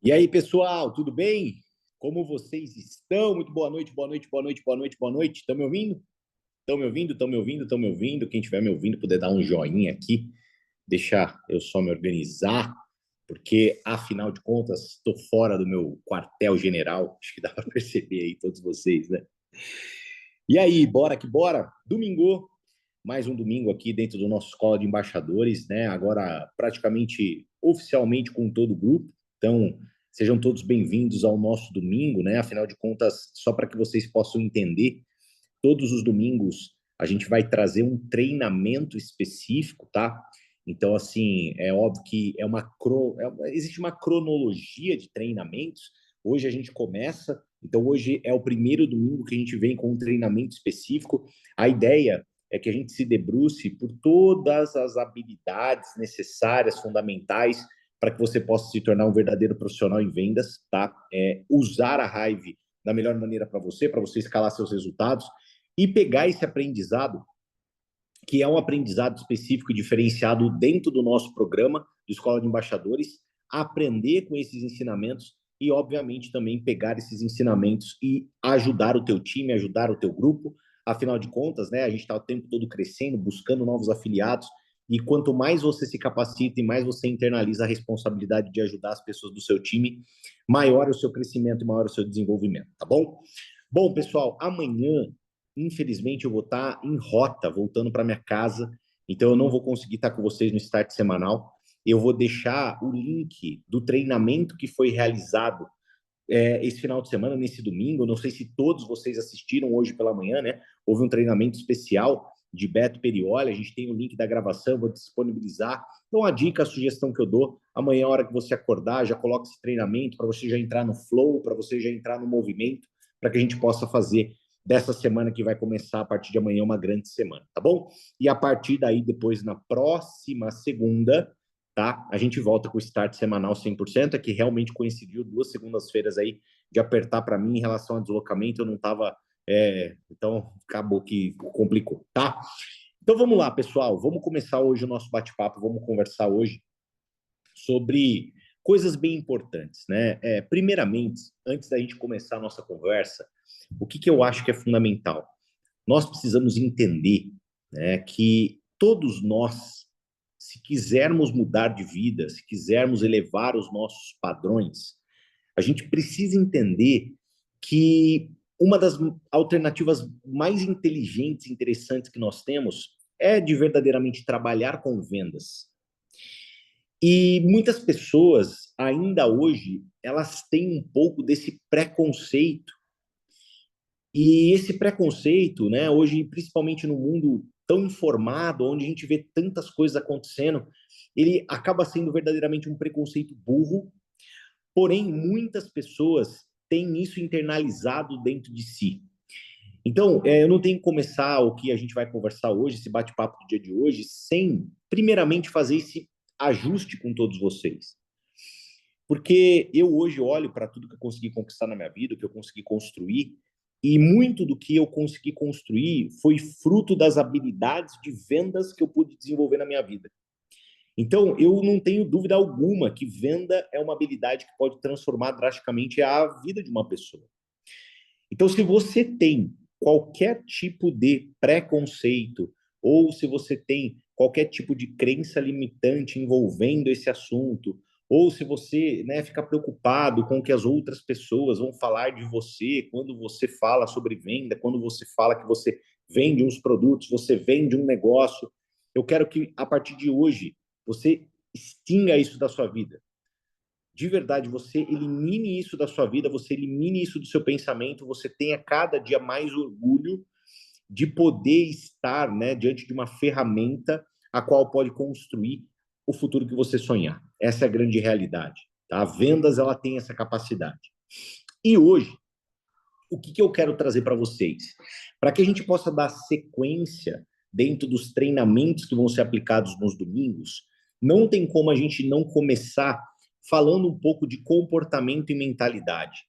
E aí, pessoal, tudo bem? Como vocês estão? Muito boa noite, boa noite, boa noite, boa noite, boa noite. Estão me ouvindo? Estão me ouvindo? Estão me ouvindo? Estão me ouvindo? Quem estiver me ouvindo, puder dar um joinha aqui, deixar eu só me organizar, porque, afinal de contas, estou fora do meu quartel-general. Acho que dá para perceber aí, todos vocês, né? E aí, bora que bora? Domingo, mais um domingo aqui dentro do nosso Escola de Embaixadores, né? Agora, praticamente, oficialmente com todo o grupo. Então, sejam todos bem-vindos ao nosso domingo, né? Afinal de contas, só para que vocês possam entender, todos os domingos a gente vai trazer um treinamento específico, tá? Então, assim, é óbvio que existe uma cronologia de treinamentos. Hoje a gente começa, então hoje é o primeiro domingo que a gente vem com um treinamento específico. A ideia é que a gente se debruce por todas as habilidades necessárias, fundamentais, para que você possa se tornar um verdadeiro profissional em vendas, tá? Usar a Hive da melhor maneira para você escalar seus resultados e pegar esse aprendizado, que é um aprendizado específico e diferenciado dentro do nosso programa de Escola de Embaixadores, aprender com esses ensinamentos e, obviamente, também pegar esses ensinamentos e ajudar o teu time, ajudar o teu grupo. Afinal de contas, né, a gente está o tempo todo crescendo, buscando novos afiliados, e quanto mais você se capacita e mais você internaliza a responsabilidade de ajudar as pessoas do seu time, maior é o seu crescimento e maior é o seu desenvolvimento, tá bom? Bom, pessoal, amanhã, infelizmente, eu vou estar em rota, voltando para minha casa, então eu não vou conseguir estar com vocês no Start Semanal. Eu vou deixar o link do treinamento que foi realizado esse final de semana, nesse domingo. Eu não sei se todos vocês assistiram hoje pela manhã, né? Houve um treinamento especial de Beto Perioli, a gente tem o link da gravação, vou disponibilizar. Então, a dica, a sugestão que eu dou, amanhã, a hora que você acordar, já coloca esse treinamento para você já entrar no flow, para você já entrar no movimento, para que a gente possa fazer dessa semana que vai começar a partir de amanhã uma grande semana, tá bom? E a partir daí, depois, na próxima segunda, tá? A gente volta com o start semanal 100%, é que realmente coincidiu 2 segundas-feiras aí de apertar para mim em relação ao deslocamento, eu não estava... então, acabou que complicou, tá? Então, vamos lá, pessoal. Vamos começar hoje o nosso bate-papo, vamos conversar hoje sobre coisas bem importantes, né? Primeiramente, antes da gente começar a nossa conversa, o que eu acho que é fundamental? Nós precisamos entender, né, que todos nós, se quisermos mudar de vida, se quisermos elevar os nossos padrões, a gente precisa entender que uma das alternativas mais inteligentes e interessantes que nós temos é de verdadeiramente trabalhar com vendas. E muitas pessoas, ainda hoje, elas têm um pouco desse preconceito. E esse preconceito, né, hoje, principalmente no mundo tão informado, onde a gente vê tantas coisas acontecendo, ele acaba sendo verdadeiramente um preconceito burro, porém, muitas pessoas têm isso internalizado dentro de si. Então, eu não tenho que começar o que a gente vai conversar hoje, esse bate-papo do dia de hoje, sem, primeiramente, fazer esse ajuste com todos vocês. Porque eu hoje olho para tudo que eu consegui conquistar na minha vida, que eu consegui construir, e muito do que eu consegui construir foi fruto das habilidades de vendas que eu pude desenvolver na minha vida. Então, eu não tenho dúvida alguma que venda é uma habilidade que pode transformar drasticamente a vida de uma pessoa. Então, se você tem qualquer tipo de preconceito, ou se você tem qualquer tipo de crença limitante envolvendo esse assunto, ou se você, né, fica preocupado com o que as outras pessoas vão falar de você quando você fala sobre venda, quando você fala que você vende uns produtos, você vende um negócio, eu quero que, a partir de hoje, você extinga isso da sua vida. De verdade, você elimine isso da sua vida, você elimine isso do seu pensamento, você tenha cada dia mais orgulho de poder estar, né, diante de uma ferramenta a qual pode construir o futuro que você sonhar. Essa é a grande realidade. Tá? A vendas, ela tem essa capacidade. E hoje, o que eu quero trazer para vocês? Para que a gente possa dar sequência dentro dos treinamentos que vão ser aplicados nos domingos, não tem como a gente não começar falando um pouco de comportamento e mentalidade,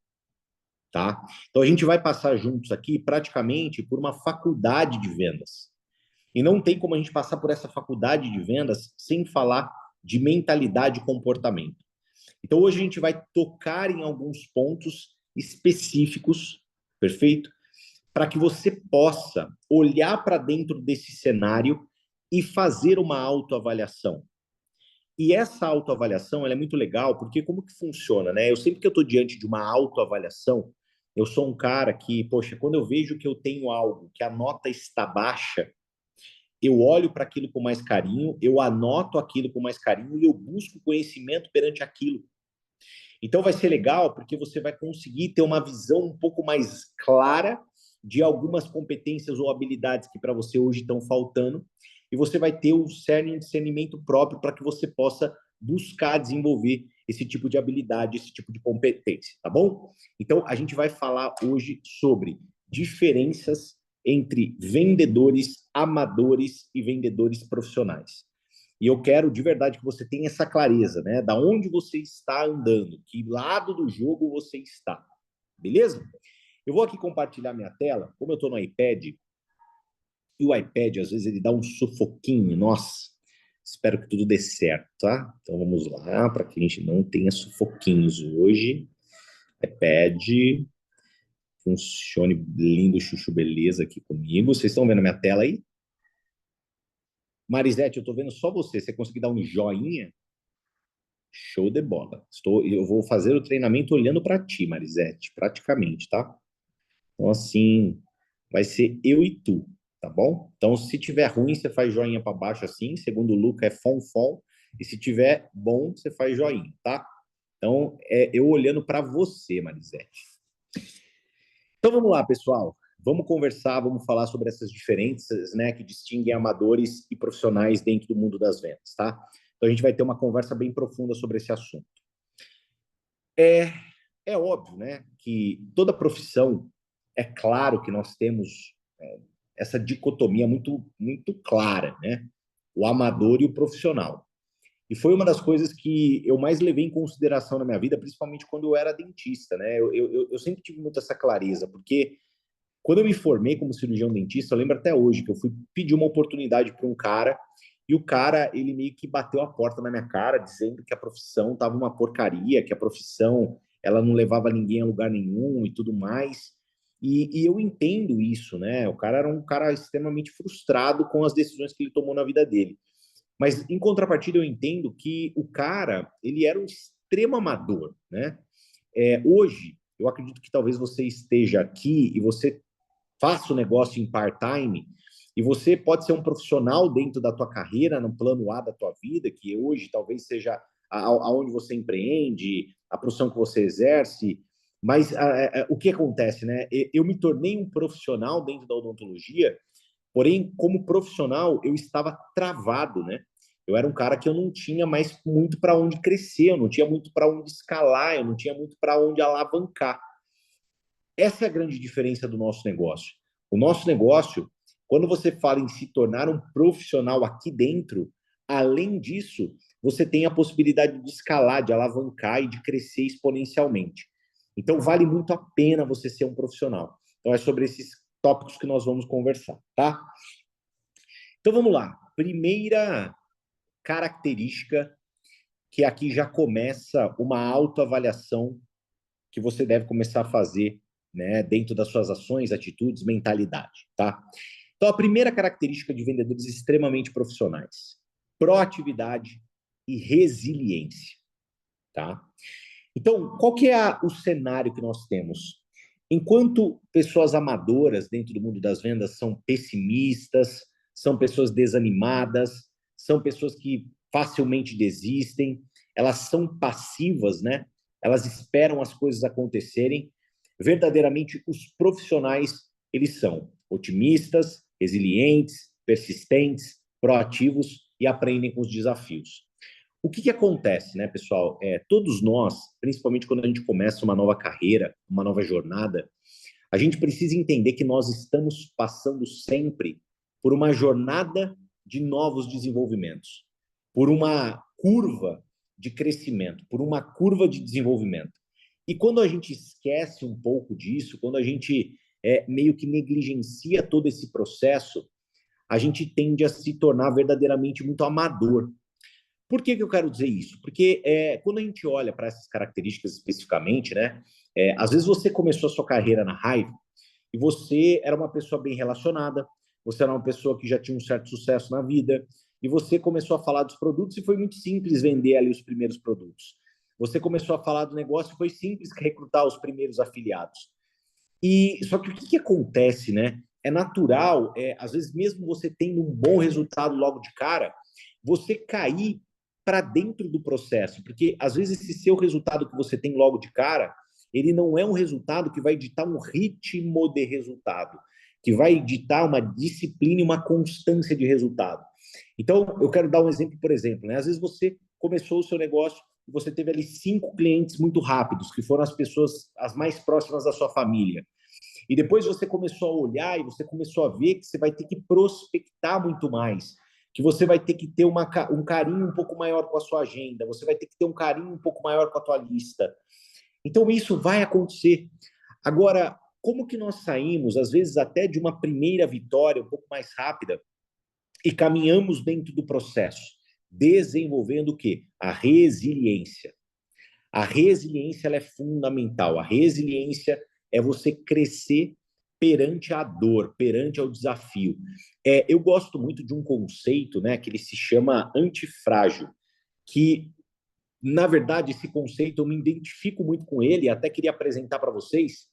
tá? Então a gente vai passar juntos aqui praticamente por uma faculdade de vendas. E não tem como a gente passar por essa faculdade de vendas sem falar de mentalidade e comportamento. Então, hoje a gente vai tocar em alguns pontos específicos, perfeito? Para que você possa olhar para dentro desse cenário e fazer uma autoavaliação. E essa autoavaliação ela é muito legal, porque como que funciona, né? Eu sempre que eu estou diante de uma autoavaliação, eu sou um cara que, poxa, quando eu vejo que eu tenho algo, que a nota está baixa, eu olho para aquilo com mais carinho, eu anoto aquilo com mais carinho e eu busco conhecimento perante aquilo. Então vai ser legal porque você vai conseguir ter uma visão um pouco mais clara de algumas competências ou habilidades que para você hoje estão faltando, e você vai ter o cerne de discernimento próprio para que você possa buscar desenvolver esse tipo de habilidade, esse tipo de competência, tá bom? Então a gente vai falar hoje sobre diferenças entre vendedores amadores e vendedores profissionais. E eu quero de verdade que você tenha essa clareza, né? Da onde você está andando, que lado do jogo você está. Beleza? Eu vou aqui compartilhar minha tela. Como eu estou no iPad, e o iPad, às vezes, ele dá um sufoquinho. Nossa, espero que tudo dê certo, tá? Então vamos lá, para que a gente não tenha sufoquinhos hoje. iPad, funcione lindo, chuchu, beleza aqui comigo. Vocês estão vendo a minha tela aí? Marisete, eu estou vendo só você. Você conseguir dar um joinha? Show de bola. Eu vou fazer o treinamento olhando para ti, Marisete, praticamente, tá? Então, assim, vai ser eu e tu, tá bom? Então, se tiver ruim, você faz joinha para baixo assim. Segundo o Luca, é fom. E se tiver bom, você faz joinha, tá? Então, é eu olhando para você, Marisete. Então, vamos lá, pessoal. Vamos conversar, vamos falar sobre essas diferenças, né, que distinguem amadores e profissionais dentro do mundo das vendas, tá? Então, a gente vai ter uma conversa bem profunda sobre esse assunto. É óbvio, né, que toda profissão, é claro que nós temos essa dicotomia muito clara, né? O amador e o profissional. E foi uma das coisas que eu mais levei em consideração na minha vida, principalmente quando eu era dentista, né? Eu sempre tive muito essa clareza, porque quando eu me formei como cirurgião dentista, eu lembro até hoje que eu fui pedir uma oportunidade para um cara, e o cara, ele meio que bateu a porta na minha cara, dizendo que a profissão tava uma porcaria, que a profissão, ela não levava ninguém a lugar nenhum e tudo mais. E eu entendo isso, né? O cara era um cara extremamente frustrado com as decisões que ele tomou na vida dele. Mas, em contrapartida, eu entendo que o cara, ele era um extremo amador, né? Hoje, eu acredito que talvez você esteja aqui e você faça o negócio em part-time, e você pode ser um profissional dentro da tua carreira, no plano A da tua vida, que hoje talvez seja aonde você empreende, a profissão que você exerce, mas o que acontece, né? Eu me tornei um profissional dentro da odontologia, porém, como profissional, eu estava travado, né? Eu era um cara que eu não tinha mais muito para onde crescer, eu não tinha muito para onde escalar, eu não tinha muito para onde alavancar. Essa é a grande diferença do nosso negócio. O nosso negócio, quando você fala em se tornar um profissional aqui dentro, além disso, você tem a possibilidade de escalar, de alavancar e de crescer exponencialmente. Então, vale muito a pena você ser um profissional. Então, é sobre esses tópicos que nós vamos conversar, tá? Então, vamos lá. Primeira característica, que aqui já começa uma autoavaliação que você deve começar a fazer, né, dentro das suas ações, atitudes, mentalidade, tá? Então, a primeira característica de vendedores extremamente profissionais: proatividade e resiliência, tá? Então, qual que é o cenário que nós temos? Enquanto pessoas amadoras dentro do mundo das vendas são pessimistas, são pessoas desanimadas, são pessoas que facilmente desistem, elas são passivas, né? Elas esperam as coisas acontecerem. Verdadeiramente, os profissionais, eles são otimistas, resilientes, persistentes, proativos e aprendem com os desafios. O que acontece, né, pessoal? Todos nós, principalmente quando a gente começa uma nova carreira, uma nova jornada, a gente precisa entender que nós estamos passando sempre por uma jornada de novos desenvolvimentos, por uma curva de crescimento, por uma curva de desenvolvimento. E quando a gente esquece um pouco disso, quando a gente meio que negligencia todo esse processo, a gente tende a se tornar verdadeiramente muito amador. Por que eu quero dizer isso? Porque quando a gente olha para essas características especificamente, né, às vezes você começou a sua carreira na Hive e você era uma pessoa bem relacionada, você era uma pessoa que já tinha um certo sucesso na vida, e você começou a falar dos produtos e foi muito simples vender ali os primeiros produtos. Você começou a falar do negócio e foi simples recrutar os primeiros afiliados. E só que o que acontece, né? É natural, às vezes mesmo você tendo um bom resultado logo de cara, você cair para dentro do processo, porque às vezes esse seu resultado que você tem logo de cara, ele não é um resultado que vai ditar um ritmo de resultado, que vai ditar uma disciplina e uma constância de resultado. Então, eu quero dar um exemplo, por exemplo, né? Às vezes você começou o seu negócio e você teve ali 5 clientes muito rápidos, que foram as pessoas as mais próximas da sua família. E depois você começou a olhar e você começou a ver que você vai ter que prospectar muito mais, que você vai ter que ter um carinho um pouco maior com a sua agenda, você vai ter que ter um carinho um pouco maior com a tua lista. Então, isso vai acontecer. Agora, como que nós saímos, às vezes até de uma primeira vitória um pouco mais rápida e caminhamos dentro do processo, desenvolvendo o quê? A resiliência. A resiliência ela é fundamental. A resiliência é você crescer perante a dor, perante ao desafio. Eu gosto muito de um conceito, né, que ele se chama antifrágil, que, na verdade, esse conceito eu me identifico muito com ele e até queria apresentar para vocês,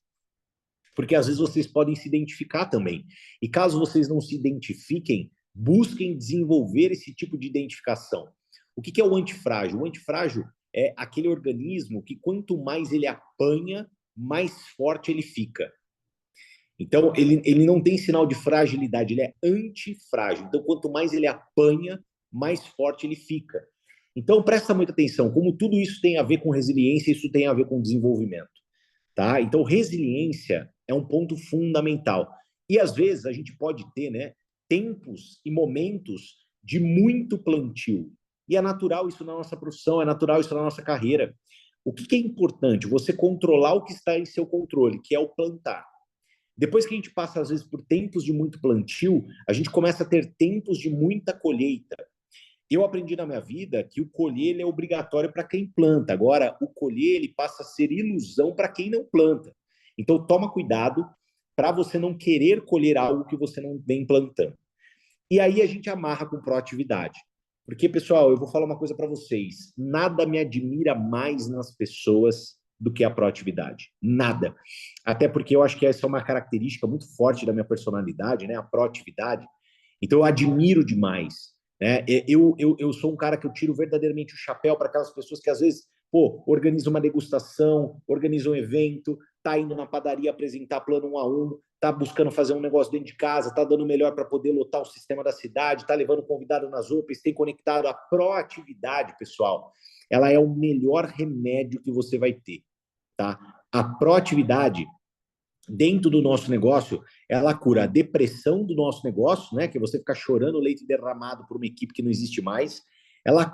porque às vezes vocês podem se identificar também. E caso vocês não se identifiquem, busquem desenvolver esse tipo de identificação. O que é o antifrágil? O antifrágil é aquele organismo que quanto mais ele apanha, mais forte ele fica. Então, ele não tem sinal de fragilidade, ele é antifrágil. Então, quanto mais ele apanha, mais forte ele fica. Então, presta muita atenção, como tudo isso tem a ver com resiliência, isso tem a ver com desenvolvimento. Tá? Então, resiliência é um ponto fundamental. E, às vezes, a gente pode ter, né, tempos e momentos de muito plantio. E é natural isso na nossa profissão, é natural isso na nossa carreira. O que é importante? Você controlar o que está em seu controle, que é o plantar. Depois que a gente passa, às vezes, por tempos de muito plantio, a gente começa a ter tempos de muita colheita. Eu aprendi na minha vida que o colher ele é obrigatório para quem planta. Agora, o colher ele passa a ser ilusão para quem não planta. Então, toma cuidado para você não querer colher algo que você não vem plantando. E aí a gente amarra com proatividade. Porque, pessoal, eu vou falar uma coisa para vocês. Nada me admira mais nas pessoas do que a proatividade. Nada. Até porque eu acho que essa é uma característica muito forte da minha personalidade, né? A proatividade. Então, eu admiro demais. Né? Eu sou um cara que eu tiro verdadeiramente o chapéu para aquelas pessoas que, às vezes, organizam uma degustação, organizam um evento, tá indo na padaria apresentar plano 1 a 1, tá buscando fazer um negócio dentro de casa, tá dando o melhor para poder lotar o sistema da cidade, tá levando convidado nas OPs, tem conectado. A proatividade, pessoal, ela é o melhor remédio que você vai ter, tá? A proatividade dentro do nosso negócio, ela cura a depressão do nosso negócio, né? Que é você ficar chorando leite derramado por uma equipe que não existe mais. Ela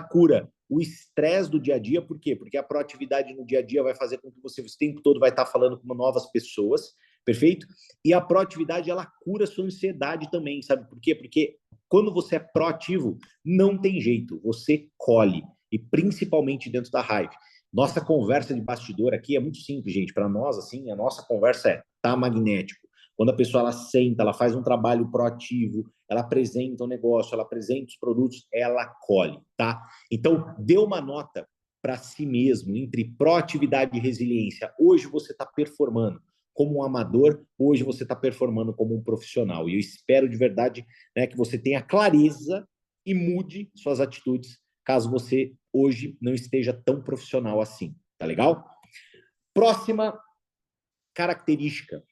cura o estresse do dia a dia, por quê? Porque a proatividade no dia a dia vai fazer com que você o tempo todo vai estar falando com novas pessoas, perfeito? E a proatividade, ela cura a sua ansiedade também, sabe por quê? Porque quando você é proativo, não tem jeito, você colhe, e principalmente dentro da Hive. Nossa conversa de bastidor aqui é muito simples, gente. Para nós, assim, a nossa conversa é tá magnético. Quando a pessoa ela senta, ela faz um trabalho proativo, ela apresenta o negócio, ela apresenta os produtos, ela colhe, tá? Então, dê uma nota para si mesmo entre proatividade e resiliência. Hoje você está performando como um amador, hoje você está performando como um profissional. E eu espero de verdade, né, que você tenha clareza e mude suas atitudes caso você hoje não esteja tão profissional assim, tá legal? Próxima característica,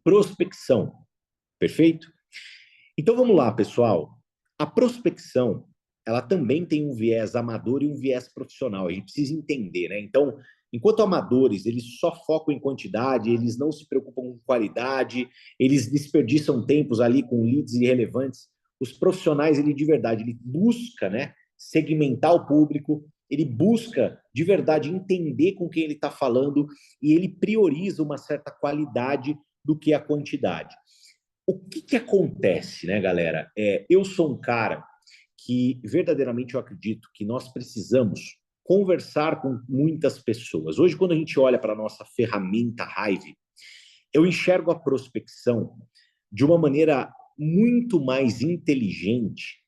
prospecção, perfeito? Então vamos lá, pessoal. A prospecção, ela também tem um viés amador e um viés profissional. A gente precisa entender, né? Então, enquanto amadores, eles só focam em quantidade, eles não se preocupam com qualidade, eles desperdiçam tempos ali com leads irrelevantes. Os profissionais, ele de verdade, ele busca, né, segmentar o público, ele busca de verdade entender com quem ele está falando e ele prioriza uma certa qualidade do que a quantidade. O que acontece, né, galera? Eu sou um cara que verdadeiramente eu acredito que nós precisamos conversar com muitas pessoas. Hoje, quando a gente olha para a nossa ferramenta Hive, eu enxergo a prospecção de uma maneira muito mais inteligente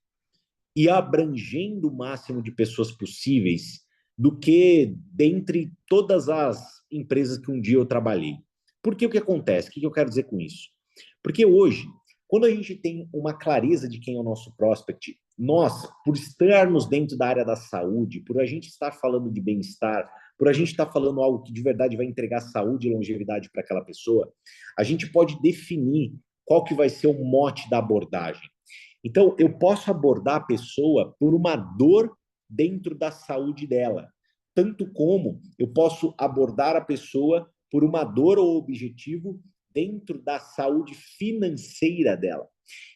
e abrangendo o máximo de pessoas possíveis do que dentre todas as empresas que um dia eu trabalhei. Porque o que acontece? O que eu quero dizer com isso? Porque hoje, quando a gente tem uma clareza de quem é o nosso prospect, nós, por estarmos dentro da área da saúde, por a gente estar falando de bem-estar, por a gente estar falando algo que de verdade vai entregar saúde e longevidade para aquela pessoa, a gente pode definir qual que vai ser o mote da abordagem. Então, eu posso abordar a pessoa por uma dor dentro da saúde dela, tanto como eu posso abordar a pessoa por uma dor ou objetivo dentro da saúde financeira dela.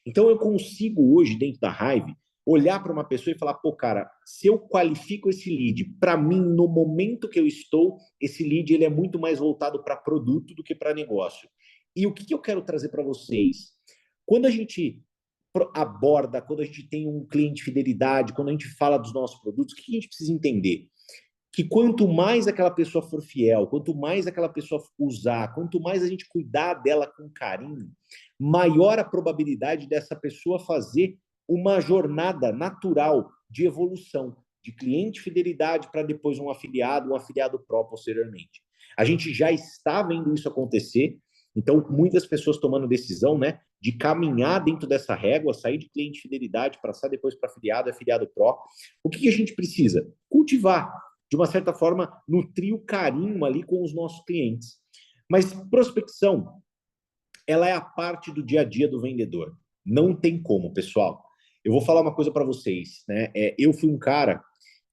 Então, eu consigo hoje, dentro da Hive, olhar para uma pessoa e falar, pô, cara, se eu qualifico esse lead, para mim, no momento que eu estou, esse lead ele é muito mais voltado para produto do que para negócio. E o que eu quero trazer para vocês? Quando a gente aborda, quando a gente tem um cliente fidelidade, quando a gente fala dos nossos produtos, o que a gente precisa entender? Que quanto mais aquela pessoa for fiel, quanto mais aquela pessoa usar, quanto mais a gente cuidar dela com carinho, maior a probabilidade dessa pessoa fazer uma jornada natural de evolução, de cliente fidelidade para depois um afiliado pró posteriormente. A gente já está vendo isso acontecer, então muitas pessoas tomando decisão, né, de caminhar dentro dessa régua, sair de cliente fidelidade, passar depois para afiliado pró. O que a gente precisa? Cultivar, de uma certa forma, nutrir o carinho ali com os nossos clientes. Mas prospecção, ela é a parte do dia a dia do vendedor. Não tem como, pessoal. Eu vou falar uma coisa para vocês, né? Eu fui um cara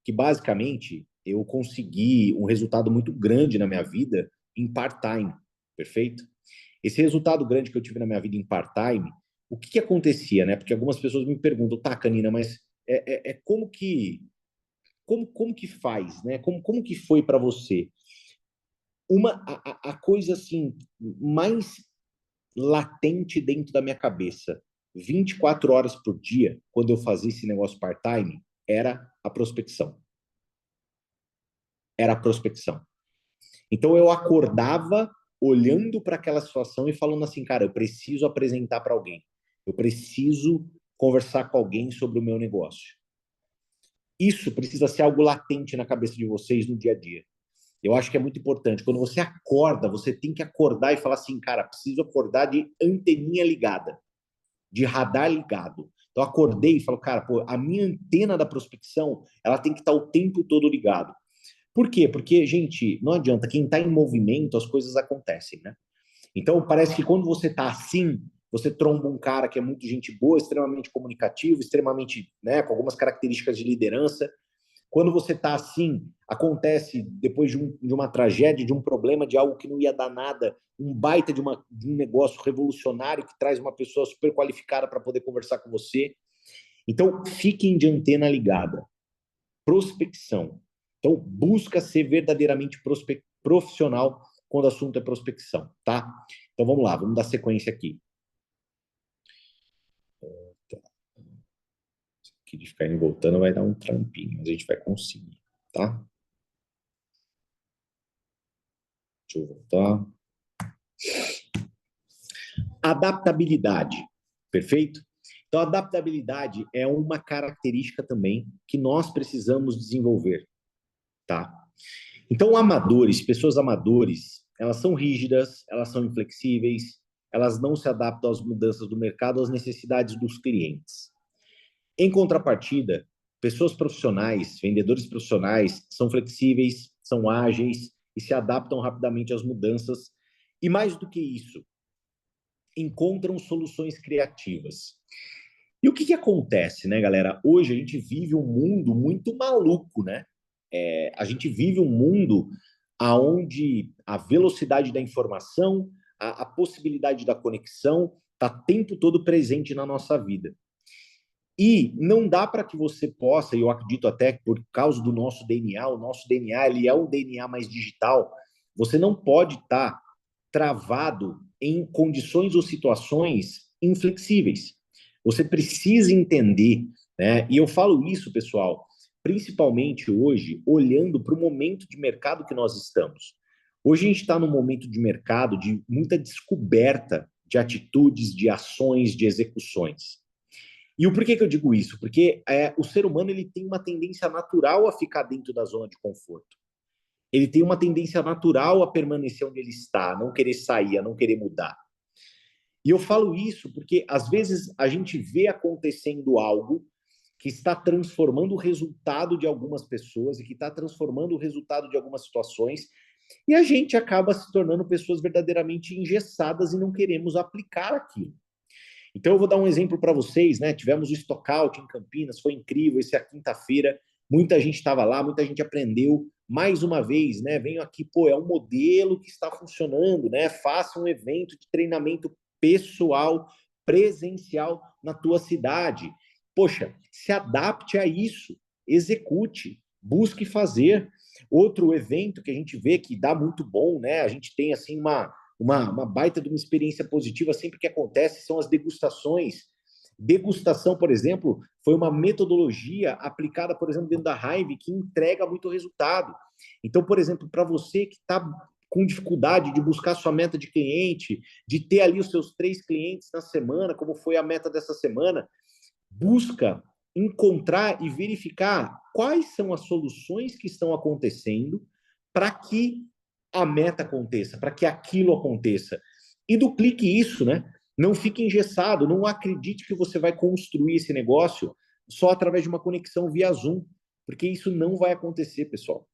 que, basicamente, eu consegui um resultado muito grande na minha vida em part-time, perfeito? Esse resultado grande que eu tive na minha vida em part-time, o que acontecia, né? Porque algumas pessoas me perguntam, tá, Canina, mas como que faz, né? Como que foi para você? A coisa assim mais latente dentro da minha cabeça, 24 horas por dia, quando eu fazia esse negócio part-time, era a prospecção. Era a prospecção. Então eu acordava olhando para aquela situação e falando assim, cara, eu preciso apresentar para alguém. Eu preciso conversar com alguém sobre o meu negócio. Isso precisa ser algo latente na cabeça de vocês no dia a dia. Eu acho que é muito importante. Quando você acorda, você tem que acordar e falar assim, cara, preciso acordar de anteninha ligada, de radar ligado. Então, acordei e falo, cara, pô, a minha antena da prospecção, ela tem que estar o tempo todo ligado. Por quê? Porque, gente, não adianta. Quem está em movimento, as coisas acontecem, né? Então, parece que quando você está assim, você tromba um cara que é muito gente boa, extremamente comunicativo, extremamente, né, com algumas características de liderança. Quando você está assim, acontece, depois de uma tragédia, de um problema, de algo que não ia dar nada, um baita de um negócio revolucionário que traz uma pessoa super qualificada para poder conversar com você. Então, fiquem de antena ligada. Prospecção. Então, busca ser verdadeiramente profissional quando o assunto é prospecção, tá? Então, vamos lá, vamos dar sequência aqui. Aqui de ficar indo e voltando vai dar um trampinho, mas a gente vai conseguir, tá? Deixa eu voltar. Adaptabilidade, perfeito? Então, adaptabilidade é uma característica também que nós precisamos desenvolver, tá? Então, amadores, pessoas amadores, elas são rígidas, elas são inflexíveis, elas não se adaptam às mudanças do mercado, às necessidades dos clientes. Em contrapartida, pessoas profissionais, vendedores profissionais, são flexíveis, são ágeis e se adaptam rapidamente às mudanças. E mais do que isso, encontram soluções criativas. E o que acontece, né, galera? Hoje a gente vive um mundo muito maluco, né? A gente vive um mundo onde a velocidade da informação, a possibilidade da conexão está o tempo todo presente na nossa vida. E não dá para que você possa, e eu acredito até que por causa do nosso DNA, o nosso DNA ele é um DNA mais digital, você não pode estar travado em condições ou situações inflexíveis. Você precisa entender né? E eu falo isso, pessoal, principalmente hoje, olhando para o momento de mercado que nós estamos. Hoje a gente está num momento de mercado de muita descoberta de atitudes, de ações, de execuções. E o porquê que eu digo isso? Porque o ser humano ele tem uma tendência natural a ficar dentro da zona de conforto. Ele tem uma tendência natural a permanecer onde ele está, a não querer sair, a não querer mudar. E eu falo isso porque, às vezes, a gente vê acontecendo algo que está transformando o resultado de algumas pessoas e que está transformando o resultado de algumas situações, e a gente acaba se tornando pessoas verdadeiramente engessadas e não queremos aplicar aquilo. Então, eu vou dar um exemplo para vocês, né? Tivemos o Stockout em Campinas, foi incrível, essa é a quinta-feira, muita gente estava lá, muita gente aprendeu. Mais uma vez, né? Venho aqui, pô, é um modelo que está funcionando, né? Faça um evento de treinamento pessoal, presencial na tua cidade. Poxa, se adapte a isso, execute, busque fazer. Outro evento que a gente vê que dá muito bom, né? A gente tem assim uma baita de uma experiência positiva sempre que acontece são as degustações. Degustação, por exemplo, foi uma metodologia aplicada, por exemplo, dentro da Hive que entrega muito resultado. Então, por exemplo, para você que está com dificuldade de buscar sua meta de cliente, de ter ali os seus 3 clientes na semana, como foi a meta dessa semana, busca encontrar e verificar quais são as soluções que estão acontecendo para que a meta aconteça, para que aquilo aconteça. E duplique isso, né? Não fique engessado, não acredite que você vai construir esse negócio só através de uma conexão via Zoom, porque isso não vai acontecer, pessoal.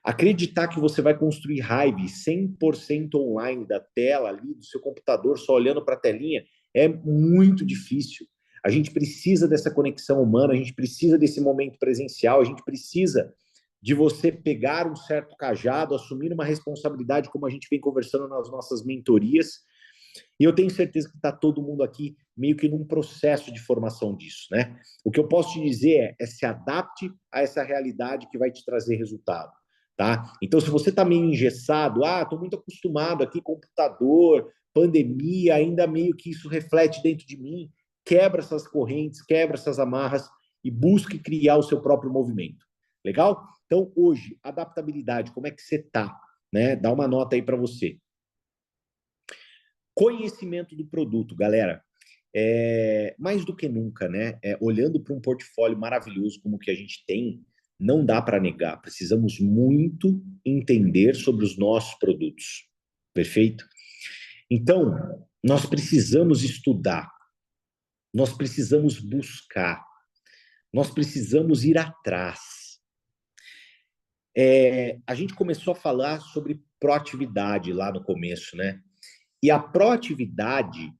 Acreditar que você vai construir Hive 100% online da tela ali, do seu computador, só olhando para a telinha, é muito difícil. A gente precisa dessa conexão humana, a gente precisa desse momento presencial, a gente precisa de você pegar um certo cajado, assumir uma responsabilidade, como a gente vem conversando nas nossas mentorias. E eu tenho certeza que está todo mundo aqui meio que num processo de formação disso, né? O que eu posso te dizer é se adapte a essa realidade que vai te trazer resultado. Tá? Então, se você está meio engessado, estou muito acostumado aqui, computador, pandemia, ainda meio que isso reflete dentro de mim, quebra essas correntes, quebra essas amarras e busque criar o seu próprio movimento. Legal? Então, hoje, adaptabilidade, como é que você está? Né? Dá uma nota aí para você. Conhecimento do produto, galera. Mais do que nunca, né? Olhando para um portfólio maravilhoso como o que a gente tem, não dá para negar. Precisamos muito entender sobre os nossos produtos. Perfeito? Então, nós precisamos estudar, nós precisamos buscar, nós precisamos ir atrás. A gente começou a falar sobre proatividade lá no começo, né? E a proatividade,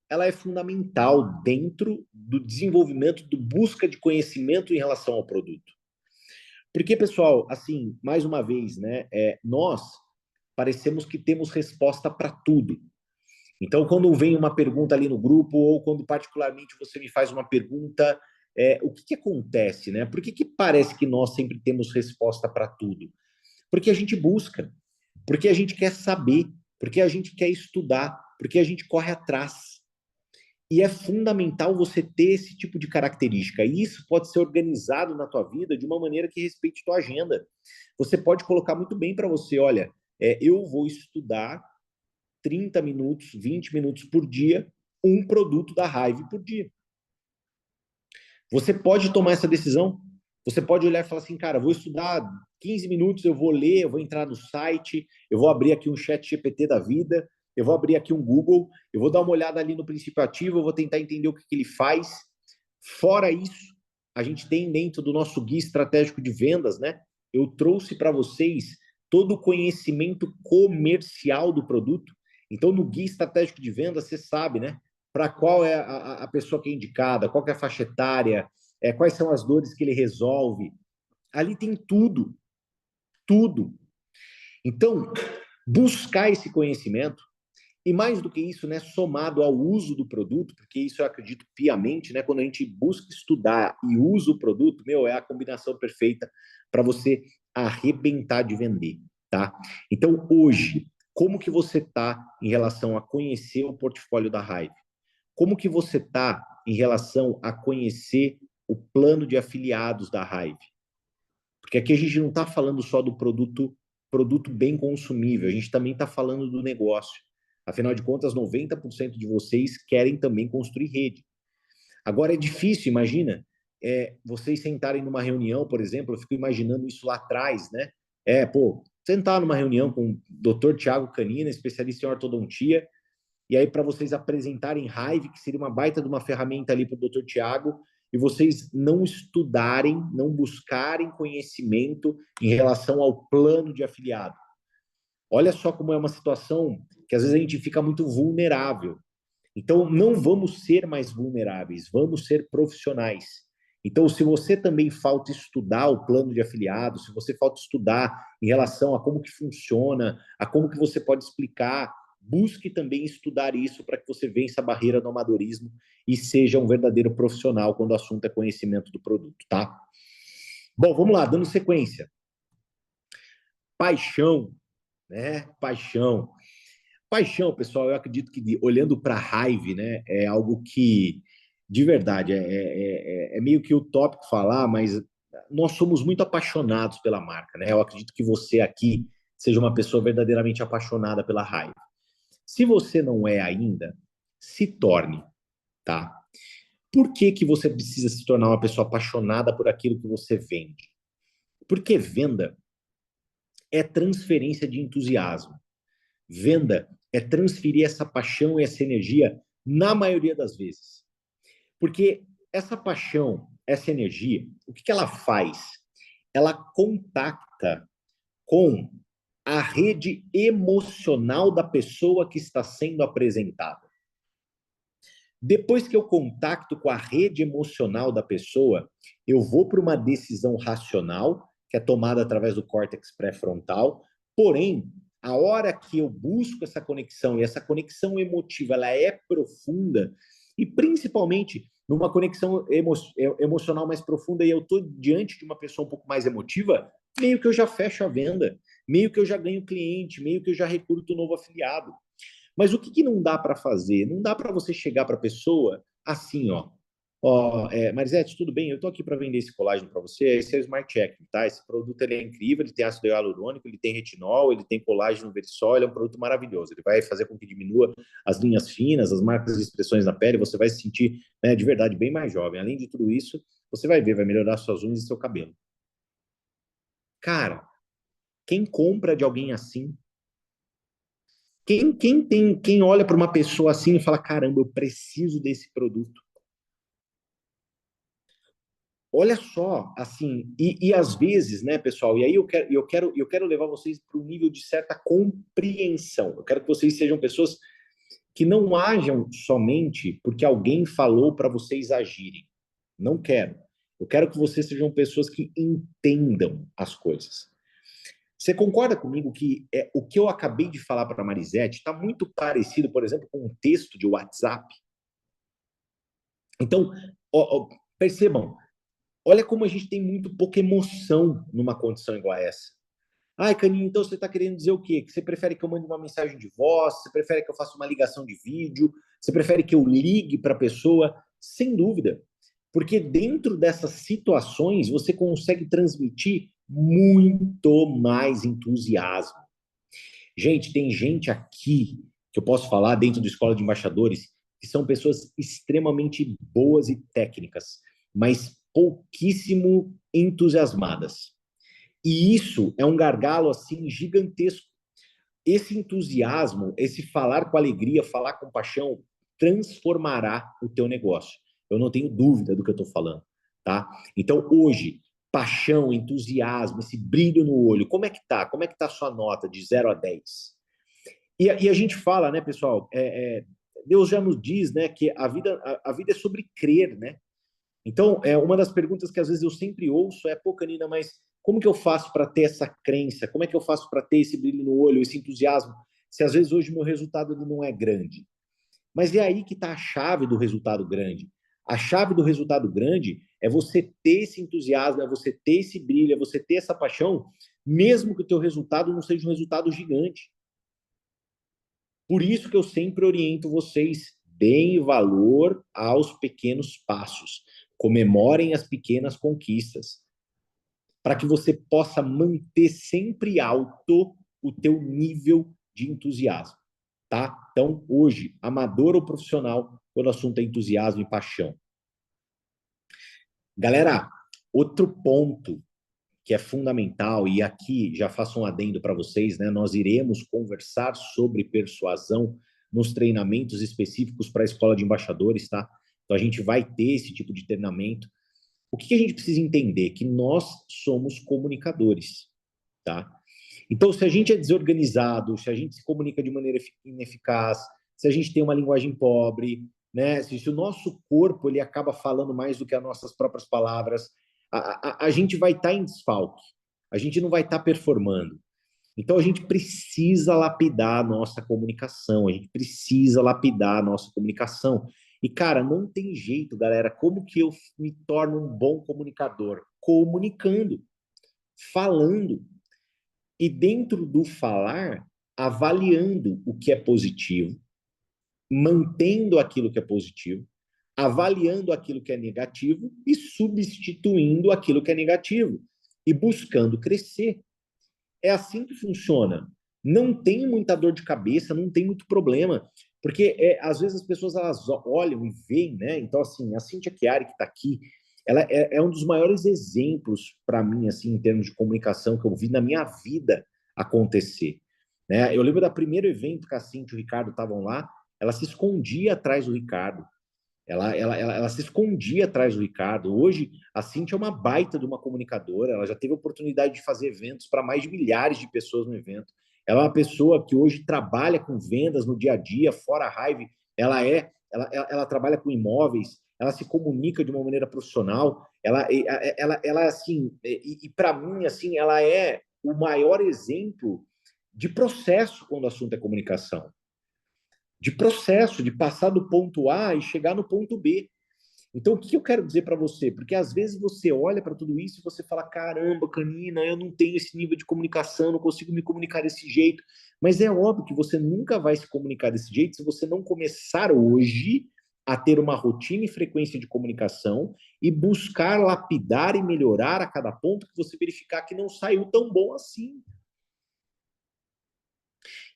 ela é fundamental dentro do desenvolvimento, do busca de conhecimento em relação ao produto. Porque, pessoal, assim, mais uma vez, né, nós parecemos que temos resposta para tudo. Então, quando vem uma pergunta ali no grupo, ou quando particularmente você me faz uma pergunta, o que acontece, né? Por que parece que nós sempre temos resposta para tudo? Porque a gente busca, porque a gente quer saber, porque a gente quer estudar, porque a gente corre atrás. E é fundamental você ter esse tipo de característica. E isso pode ser organizado na tua vida de uma maneira que respeite tua agenda. Você pode colocar muito bem para você, olha, eu vou estudar 30 minutos, 20 minutos por dia, um produto da Hive por dia. Você pode tomar essa decisão. Você pode olhar e falar assim, cara, vou estudar 15 minutos, eu vou ler, eu vou entrar no site, eu vou abrir aqui um chat GPT da vida, eu vou abrir aqui um Google, eu vou dar uma olhada ali no princípio ativo, eu vou tentar entender o que ele faz. Fora isso, a gente tem dentro do nosso guia estratégico de vendas, né? Eu trouxe para vocês todo o conhecimento comercial do produto. Então, no guia estratégico de vendas, você sabe, né? Para qual é a pessoa que é indicada, qual que é a faixa etária, quais são as dores que ele resolve. Ali tem tudo, tudo. Então, buscar esse conhecimento e mais do que isso, né, somado ao uso do produto, porque isso eu acredito piamente, né, quando a gente busca estudar e usa o produto, é a combinação perfeita para você arrebentar de vender, tá? Então, hoje, como que você está em relação a conhecer o portfólio da Hive? Como que você está em relação a conhecer o plano de afiliados da Hive. Porque aqui a gente não está falando só do produto bem consumível, a gente também está falando do negócio. Afinal de contas, 90% de vocês querem também construir rede. Agora é difícil, imagina, vocês sentarem numa reunião, por exemplo, eu fico imaginando isso lá atrás, né? Sentar numa reunião com o Dr. Tiago Canina, especialista em ortodontia, e aí para vocês apresentarem Hive, que seria uma baita de uma ferramenta ali para o Dr. Tiago, e vocês não estudarem, não buscarem conhecimento em relação ao plano de afiliado. Olha só como é uma situação que às vezes a gente fica muito vulnerável. Então, não vamos ser mais vulneráveis, vamos ser profissionais. Então, se você também falta estudar o plano de afiliado, se você falta estudar em relação a como que funciona, a como que você pode explicar, busque também estudar isso para que você vença a barreira do amadorismo e seja um verdadeiro profissional quando o assunto é conhecimento do produto, tá? Bom, vamos lá, dando sequência. Paixão, né? Paixão. Paixão, pessoal, eu acredito que olhando para a Hive, né, é algo que, de verdade, é meio que utópico falar, mas nós somos muito apaixonados pela marca, né? Eu acredito que você aqui seja uma pessoa verdadeiramente apaixonada pela Hive. Se você não é ainda, se torne, tá? Por que que você precisa se tornar uma pessoa apaixonada por aquilo que você vende? Porque venda é transferência de entusiasmo. Venda é transferir essa paixão e essa energia na maioria das vezes. Porque essa paixão, essa energia, o que ela faz? Ela contacta com a rede emocional da pessoa que está sendo apresentada. Depois que eu contacto com a rede emocional da pessoa, eu vou para uma decisão racional, que é tomada através do córtex pré-frontal, porém, a hora que eu busco essa conexão, e essa conexão emotiva ela é profunda, e principalmente numa conexão emocional mais profunda, e eu estou diante de uma pessoa um pouco mais emotiva, meio que eu já fecho a venda, meio que eu já ganho cliente, meio que eu já recruto um novo afiliado. Mas o que, que não dá para fazer? Não dá para você chegar para a pessoa assim, Marisete, tudo bem? Eu estou aqui para vender esse colágeno para você. Esse é o Smart Check, tá? Esse produto ele é incrível, ele tem ácido hialurônico, ele tem retinol, ele tem colágeno verisol, ele é um produto maravilhoso. Ele vai fazer com que diminua as linhas finas, as marcas de expressões na pele, você vai se sentir, né, de verdade bem mais jovem. Além de tudo isso, você vai ver, vai melhorar suas unhas e seu cabelo. Cara, quem compra de alguém assim? Quem olha para uma pessoa assim e fala, caramba, eu preciso desse produto. Olha só, assim, e às vezes, né, pessoal, e aí eu quero levar vocês para um nível de certa compreensão. Eu quero que vocês sejam pessoas que não ajam somente porque alguém falou para vocês agirem. Não quero. Eu quero que vocês sejam pessoas que entendam as coisas. Você concorda comigo que o que eu acabei de falar para a Marisete está muito parecido, por exemplo, com um texto de WhatsApp? Então, percebam, olha como a gente tem muito pouca emoção numa condição igual a essa. Ai, Caninho, então você está querendo dizer o quê? Que você prefere que eu mande uma mensagem de voz? Você prefere que eu faça uma ligação de vídeo? Você prefere que eu ligue para a pessoa? Sem dúvida. Porque dentro dessas situações você consegue transmitir muito mais entusiasmo. Gente, tem gente aqui que eu posso falar dentro da Escola de Embaixadores que são pessoas extremamente boas e técnicas, mas pouquíssimo entusiasmadas. E isso é um gargalo assim gigantesco. Esse entusiasmo, esse falar com alegria, falar com paixão, transformará o teu negócio. Eu não tenho dúvida do que eu estou falando, tá? Então, hoje, paixão, entusiasmo, esse brilho no olho, como é que tá? Como é que tá a sua nota de 0 a 10? E a gente fala, né, pessoal, Deus já nos diz, né, que a vida é sobre crer, né? Então, uma das perguntas que às vezes eu sempre ouço é, pô, Canina, mas como que eu faço para ter essa crença? Como é que eu faço para ter esse brilho no olho, esse entusiasmo, se às vezes hoje o meu resultado ele não é grande? Mas é aí que está a chave do resultado grande. A chave do resultado grande é você ter esse entusiasmo, é você ter esse brilho, é você ter essa paixão, mesmo que o teu resultado não seja um resultado gigante. Por isso que eu sempre oriento vocês, deem valor aos pequenos passos. Comemorem as pequenas conquistas, para que você possa manter sempre alto o teu nível de entusiasmo, tá? Então, hoje, amador ou profissional, quando o assunto é entusiasmo e paixão. Galera, outro ponto que é fundamental, e aqui já faço um adendo para vocês, né? Nós iremos conversar sobre persuasão nos treinamentos específicos para a escola de embaixadores, tá? Então a gente vai ter esse tipo de treinamento. O que a gente precisa entender? Que nós somos comunicadores, tá? Então, se a gente é desorganizado, se a gente se comunica de maneira ineficaz, se a gente tem uma linguagem pobre, né? Se o nosso corpo ele acaba falando mais do que as nossas próprias palavras, a gente vai estar em desfalque, a gente não vai estar performando. Então, a gente precisa lapidar a nossa comunicação, a gente precisa lapidar a nossa comunicação. E, cara, não tem jeito, galera. Como que eu me torno um bom comunicador? Comunicando, falando. E dentro do falar, avaliando o que é positivo, mantendo aquilo que é positivo, avaliando aquilo que é negativo e substituindo aquilo que é negativo e buscando crescer. É assim que funciona. Não tem muita dor de cabeça, não tem muito problema, porque às vezes as pessoas elas olham e veem, né? Então, assim, a Cíntia Chiari, que está aqui, ela é um dos maiores exemplos para mim, assim, em termos de comunicação que eu vi na minha vida acontecer. Né? Eu lembro do primeiro evento que a Cíntia e o Ricardo estavam lá, ela se escondia atrás do Ricardo. Ela se escondia atrás do Ricardo. Hoje, a Cintia é uma baita de uma comunicadora. Ela já teve a oportunidade de fazer eventos para mais de milhares de pessoas no evento. Ela é uma pessoa que hoje trabalha com vendas no dia a dia, fora a raiva. Ela trabalha com imóveis. Ela se comunica de uma maneira profissional. Ela assim, e para mim, assim, ela é o maior exemplo de processo quando o assunto é comunicação, de processo, de passar do ponto A e chegar no ponto B. Então, o que eu quero dizer para você? Porque às vezes você olha para tudo isso e você fala: caramba, Canina, eu não tenho esse nível de comunicação, não consigo me comunicar desse jeito. Mas é óbvio que você nunca vai se comunicar desse jeito se você não começar hoje a ter uma rotina e frequência de comunicação e buscar lapidar e melhorar a cada ponto que você verificar que não saiu tão bom assim.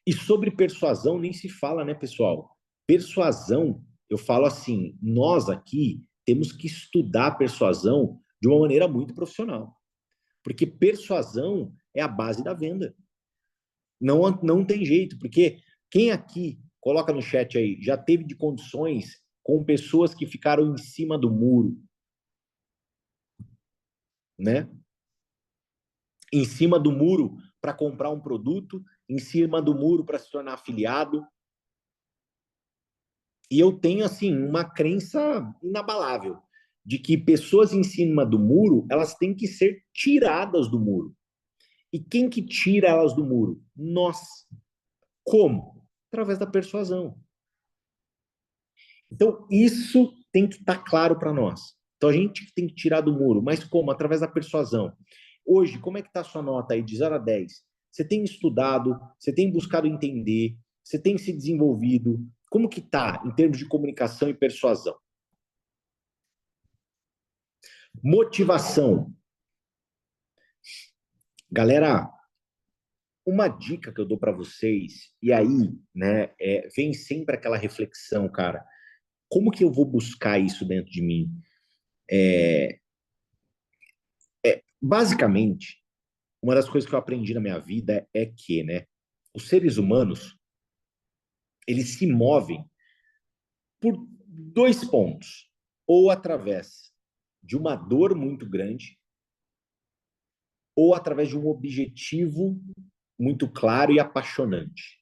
E sobre persuasão nem se fala, né, pessoal? Persuasão, eu falo assim, nós aqui temos que estudar persuasão de uma maneira muito profissional. Porque persuasão é a base da venda. Não tem jeito, porque quem aqui, coloca no chat aí, já teve de condições com pessoas que ficaram em cima do muro, né? Em cima do muro para comprar um produto, em cima do muro para se tornar afiliado. E eu tenho, assim, uma crença inabalável de que pessoas em cima do muro, elas têm que ser tiradas do muro. E quem que tira elas do muro? Nós. Como? Através da persuasão. Então, isso tem que estar claro para nós. Então, a gente tem que tirar do muro. Mas como? Através da persuasão. Hoje, como é que está a sua nota aí de 0 a 10? Você tem estudado, você tem buscado entender, você tem se desenvolvido. Como que está em termos de comunicação e persuasão? Motivação. Galera, uma dica que eu dou para vocês, e aí, né, vem sempre aquela reflexão, cara, como que eu vou buscar isso dentro de mim? Basicamente, uma das coisas que eu aprendi na minha vida é que, né, os seres humanos, eles se movem por dois pontos, ou através de uma dor muito grande, ou através de um objetivo muito claro e apaixonante.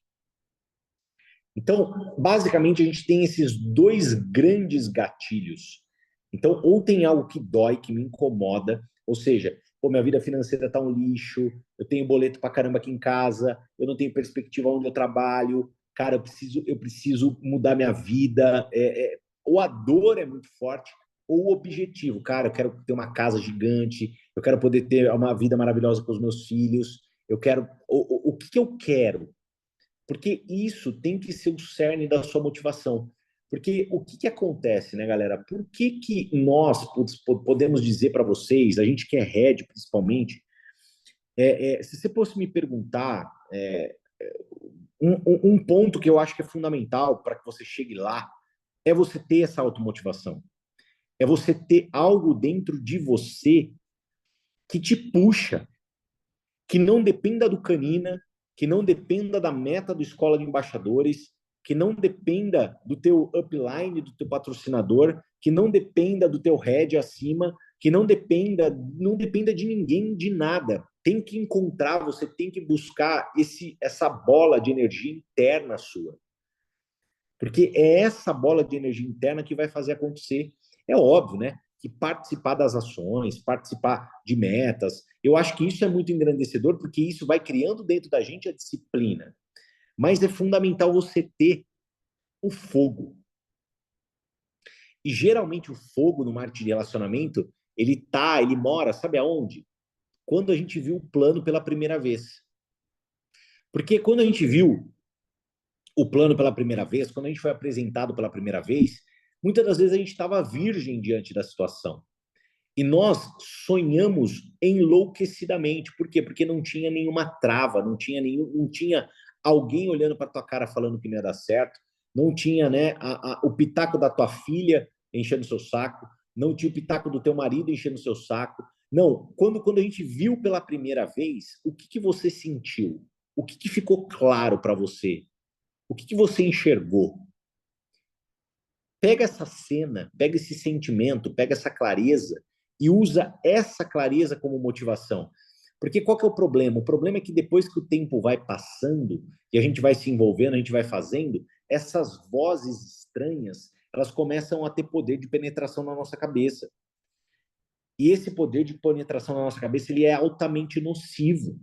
Então, basicamente, a gente tem esses dois grandes gatilhos. Então, ou tem algo que dói, que me incomoda, ou seja, pô, minha vida financeira tá um lixo, eu tenho boleto pra caramba aqui em casa, eu não tenho perspectiva onde eu trabalho, cara, eu preciso mudar minha vida. Ou a dor é muito forte, ou o objetivo, cara, eu quero ter uma casa gigante, eu quero poder ter uma vida maravilhosa com os meus filhos, eu quero. O que eu quero? Porque isso tem que ser o cerne da sua motivação. Porque o que acontece, né, galera? Por que nós podemos dizer para vocês, a gente que é head principalmente, se você fosse me perguntar um ponto que eu acho que é fundamental para que você chegue lá, é você ter essa automotivação. É você ter algo dentro de você que te puxa, que não dependa do Canina, que não dependa da meta do Escola de Embaixadores, que não dependa do teu upline, do teu patrocinador, que não dependa do teu head acima, que não dependa de ninguém, de nada. Tem que encontrar, você tem que buscar essa bola de energia interna sua. Porque é essa bola de energia interna que vai fazer acontecer. É óbvio, né? Que participar das ações, participar de metas, eu acho que isso é muito engrandecedor, porque isso vai criando dentro da gente a disciplina. Mas é fundamental você ter o fogo. E geralmente o fogo no marketing de relacionamento, ele mora, sabe aonde? Quando a gente viu o plano pela primeira vez. Porque quando a gente viu o plano pela primeira vez, quando a gente foi apresentado pela primeira vez, muitas das vezes a gente estava virgem diante da situação. E nós sonhamos enlouquecidamente. Por quê? Porque não tinha nenhuma trava, não tinha alguém olhando para tua cara falando que não ia dar certo, não tinha, né, o pitaco da tua filha enchendo o seu saco, não tinha o pitaco do teu marido enchendo o seu saco. Não, quando a gente viu pela primeira vez, o que você sentiu? O que ficou claro para você? O que você enxergou? Pega essa cena, pega esse sentimento, pega essa clareza e usa essa clareza como motivação. Porque qual que é o problema? O problema é que depois que o tempo vai passando e a gente vai se envolvendo, a gente vai fazendo, essas vozes estranhas, elas começam a ter poder de penetração na nossa cabeça. E esse poder de penetração na nossa cabeça, ele é altamente nocivo.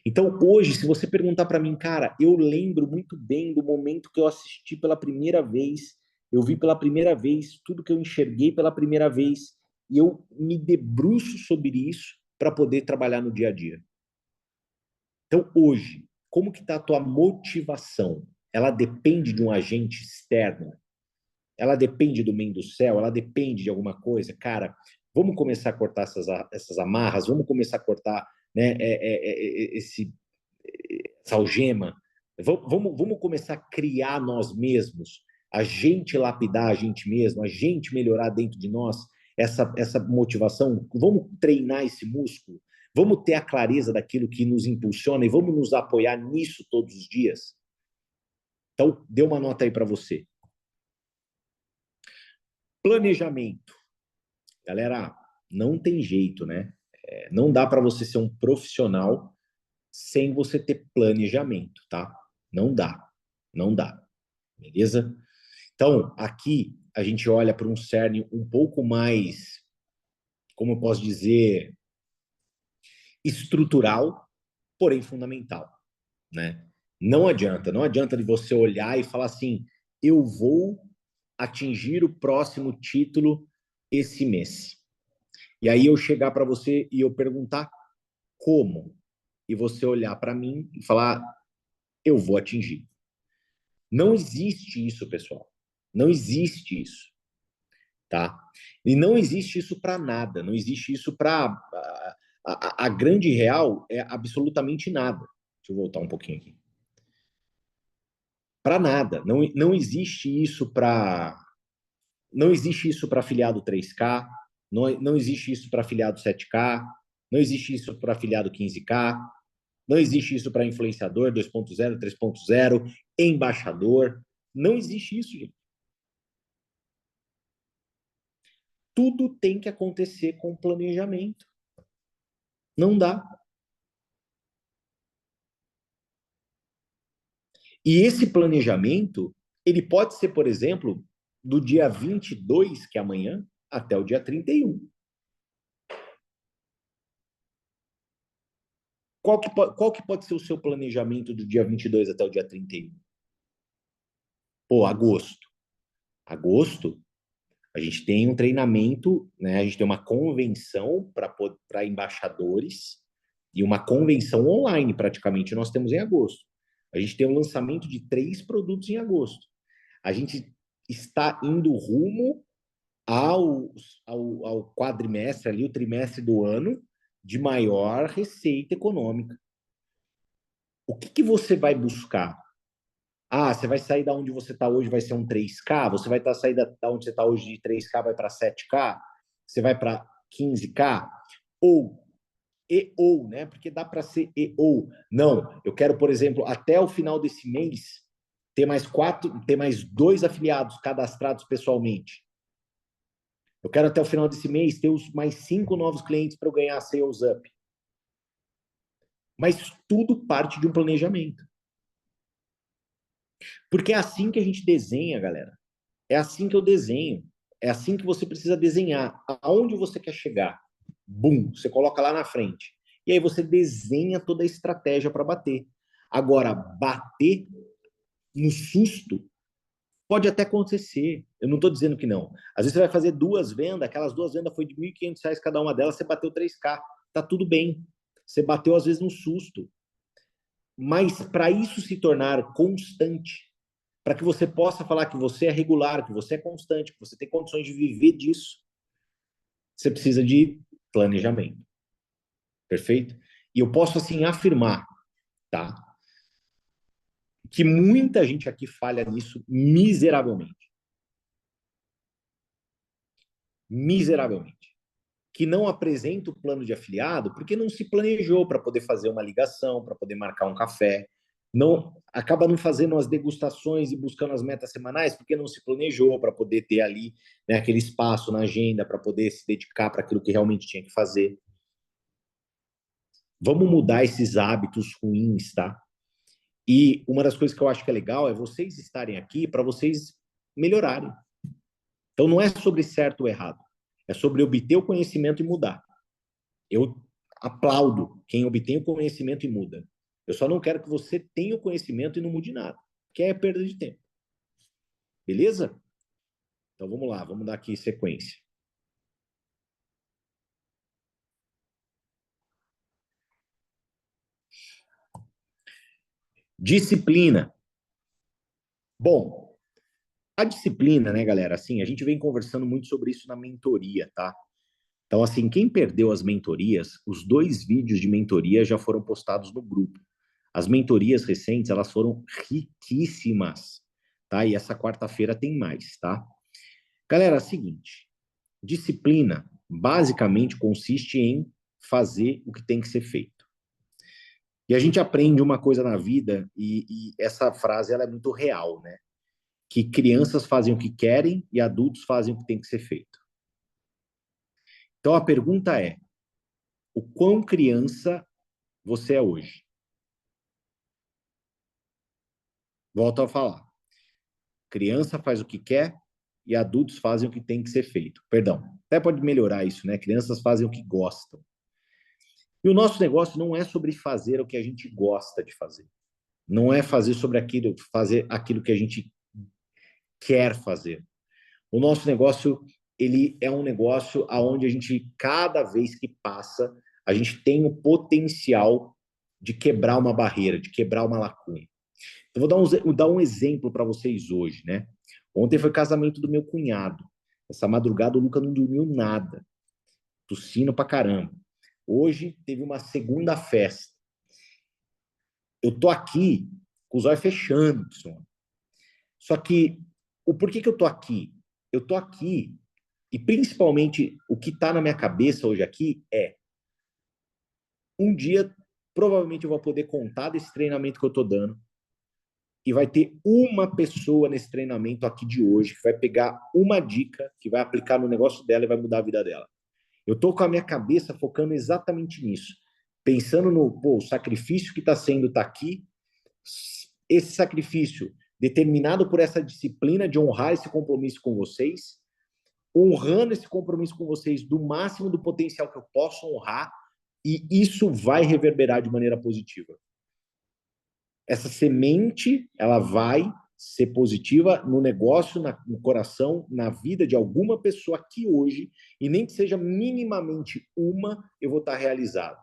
Então, hoje, se você perguntar para mim, cara, eu lembro muito bem do momento que eu assisti pela primeira vez, eu vi pela primeira vez tudo que eu enxerguei pela primeira vez, e eu me debruço sobre isso para poder trabalhar no dia a dia. Então, hoje, como que está a tua motivação? Ela depende de um agente externo? Ela depende do meio do céu? Ela depende de alguma coisa? Cara, vamos começar a cortar essas amarras, vamos começar a cortar, né, essa algema. Vamos começar a criar nós mesmos, a gente lapidar a gente mesmo, a gente melhorar dentro de nós essa motivação. Vamos treinar esse músculo, vamos ter a clareza daquilo que nos impulsiona e vamos nos apoiar nisso todos os dias. Então, dê uma nota aí para você. Planejamento. Galera, não tem jeito, né? Não dá para você ser um profissional sem você ter planejamento, tá? Não dá, não dá, beleza? Então, aqui a gente olha para um cerne um pouco mais, como eu posso dizer, estrutural, porém fundamental, né? Não adianta de você olhar e falar assim, eu vou atingir o próximo título esse mês. E aí eu chegar para você e eu perguntar como, e você olhar para mim e falar, eu vou atingir. Não existe isso, pessoal. Não existe isso, tá? E não existe isso para nada. Não existe isso para a grande real é absolutamente nada. Deixa eu voltar um pouquinho aqui. Para nada. Não existe isso para afiliado 3K, não existe isso para afiliado 7K, não existe isso para afiliado 15K, não existe isso para influenciador 2.0, 3.0, embaixador. Não existe isso, gente. Tudo tem que acontecer com planejamento. Não dá. E esse planejamento, ele pode ser, por exemplo, do dia 22, que é amanhã, até o dia 31. Qual que pode ser o seu planejamento do dia 22 até o dia 31? Pô, agosto. Agosto, a gente tem um treinamento, né? A gente tem uma convenção para embaixadores e uma convenção online, praticamente, nós temos em agosto. A gente tem o lançamento de 3 produtos em agosto. A gente está indo rumo ao quadrimestre, ali, o trimestre do ano, de maior receita econômica. O que você vai buscar? Ah, você vai sair da onde você está hoje, vai ser um 3K? Você vai sair da onde você está hoje de 3K, vai para 7K? Você vai para 15K? Ou, né? Porque dá para ser ou. Não, eu quero, por exemplo, até o final desse mês, ter mais 2 afiliados cadastrados pessoalmente. Eu quero até o final desse mês ter mais 5 novos clientes para eu ganhar Sales Up. Mas tudo parte de um planejamento. Porque é assim que a gente desenha, galera. É assim que eu desenho. É assim que você precisa desenhar. Aonde você quer chegar? Bum, você coloca lá na frente. E aí você desenha toda a estratégia para bater. Agora, bater no susto pode até acontecer. Eu não estou dizendo que não. Às vezes você vai fazer 2 vendas, aquelas 2 vendas foi de R$ 1.500 cada uma delas, você bateu 3K. Tá tudo bem. Você bateu às vezes no susto. Mas para isso se tornar constante, para que você possa falar que você é regular, que você é constante, que você tem condições de viver disso, você precisa de planejamento. Perfeito? E eu posso, assim, afirmar, tá? Que muita gente aqui falha nisso miseravelmente. Miseravelmente. Que não apresenta o plano de afiliado porque não se planejou para poder fazer uma ligação, para poder marcar um café. Não acaba não fazendo as degustações e buscando as metas semanais porque não se planejou para poder ter ali, né, aquele espaço na agenda para poder se dedicar para aquilo que realmente tinha que fazer. Vamos mudar esses hábitos ruins, tá? E uma das coisas que eu acho que é legal é vocês estarem aqui para vocês melhorarem. Então não é sobre certo ou errado, é sobre obter o conhecimento e mudar. Eu aplaudo quem obtém o conhecimento e muda. Eu só não quero que você tenha o conhecimento e não mude nada, que é perda de tempo. Beleza? Então vamos lá, vamos dar aqui sequência. Disciplina. Bom, a disciplina, né, galera? Assim, a gente vem conversando muito sobre isso na mentoria, tá? Então, assim, quem perdeu as mentorias, os 2 vídeos de mentoria já foram postados no grupo. As mentorias recentes, elas foram riquíssimas, tá? E essa quarta-feira tem mais, tá? Galera, é o seguinte, disciplina basicamente consiste em fazer o que tem que ser feito. E a gente aprende uma coisa na vida, e essa frase ela é muito real, né? Que crianças fazem o que querem e adultos fazem o que tem que ser feito. Então a pergunta é: o quão criança você é hoje? Volto a falar. Criança faz o que quer e adultos fazem o que tem que ser feito. Perdão, até pode melhorar isso, né? Crianças fazem o que gostam. E o nosso negócio não é sobre fazer o que a gente gosta de fazer. Não é fazer aquilo que a gente quer fazer. O nosso negócio, ele é um negócio aonde a gente, cada vez que passa, a gente tem o potencial de quebrar uma barreira, de quebrar uma lacuna. Eu vou dar um exemplo para vocês hoje, né? Ontem foi casamento do meu cunhado. Essa madrugada o Luca não dormiu nada, tossindo pra caramba. Hoje teve uma segunda festa. Eu tô aqui com os olhos fechando, pessoal. Só que o porquê que eu tô aqui? Eu tô aqui e principalmente o que tá na minha cabeça hoje aqui é um dia provavelmente eu vou poder contar desse treinamento que eu tô dando e vai ter uma pessoa nesse treinamento aqui de hoje que vai pegar uma dica que vai aplicar no negócio dela e vai mudar a vida dela. Eu tô com a minha cabeça focando exatamente nisso, pensando no o sacrifício que está sendo tá aqui, esse sacrifício determinado por essa disciplina de honrar esse compromisso com vocês, honrando esse compromisso com vocês do máximo do potencial que eu posso honrar, e isso vai reverberar de maneira positiva. Essa semente, ela vai ser positiva no negócio, no coração, na vida de alguma pessoa aqui hoje, e nem que seja minimamente uma, eu vou estar realizado.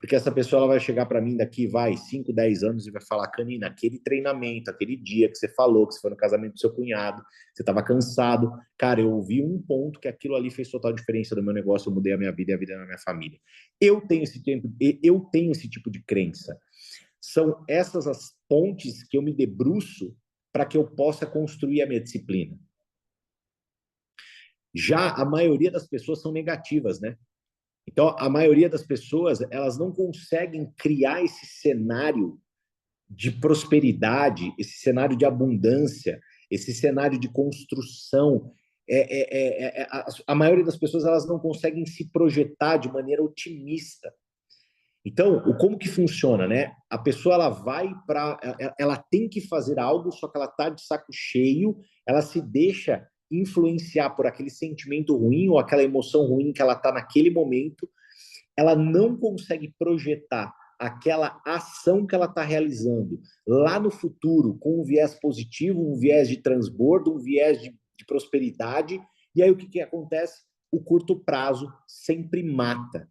Porque essa pessoa ela vai chegar para mim daqui, 5, 10 anos e vai falar, Canina, aquele treinamento, aquele dia que você falou, que você foi no casamento do seu cunhado, você estava cansado. Cara, eu ouvi um ponto que aquilo ali fez total diferença no meu negócio, eu mudei a minha vida e a vida da minha família. Eu tenho esse tipo de crença. São essas as pontes que eu me debruço para que eu possa construir a minha disciplina. Já a maioria das pessoas são negativas, né? Então, a maioria das pessoas, elas não conseguem criar esse cenário de prosperidade, esse cenário de abundância, esse cenário de construção. A maioria das pessoas, elas não conseguem se projetar de maneira otimista. Então, como que funciona, né? A pessoa, ela vai para... Ela tem que fazer algo, só que ela está de saco cheio, ela se deixa influenciar por aquele sentimento ruim ou aquela emoção ruim que ela está naquele momento, ela não consegue projetar aquela ação que ela está realizando lá no futuro com um viés positivo, um viés de transbordo, um viés de prosperidade, e aí o que acontece? O curto prazo sempre mata.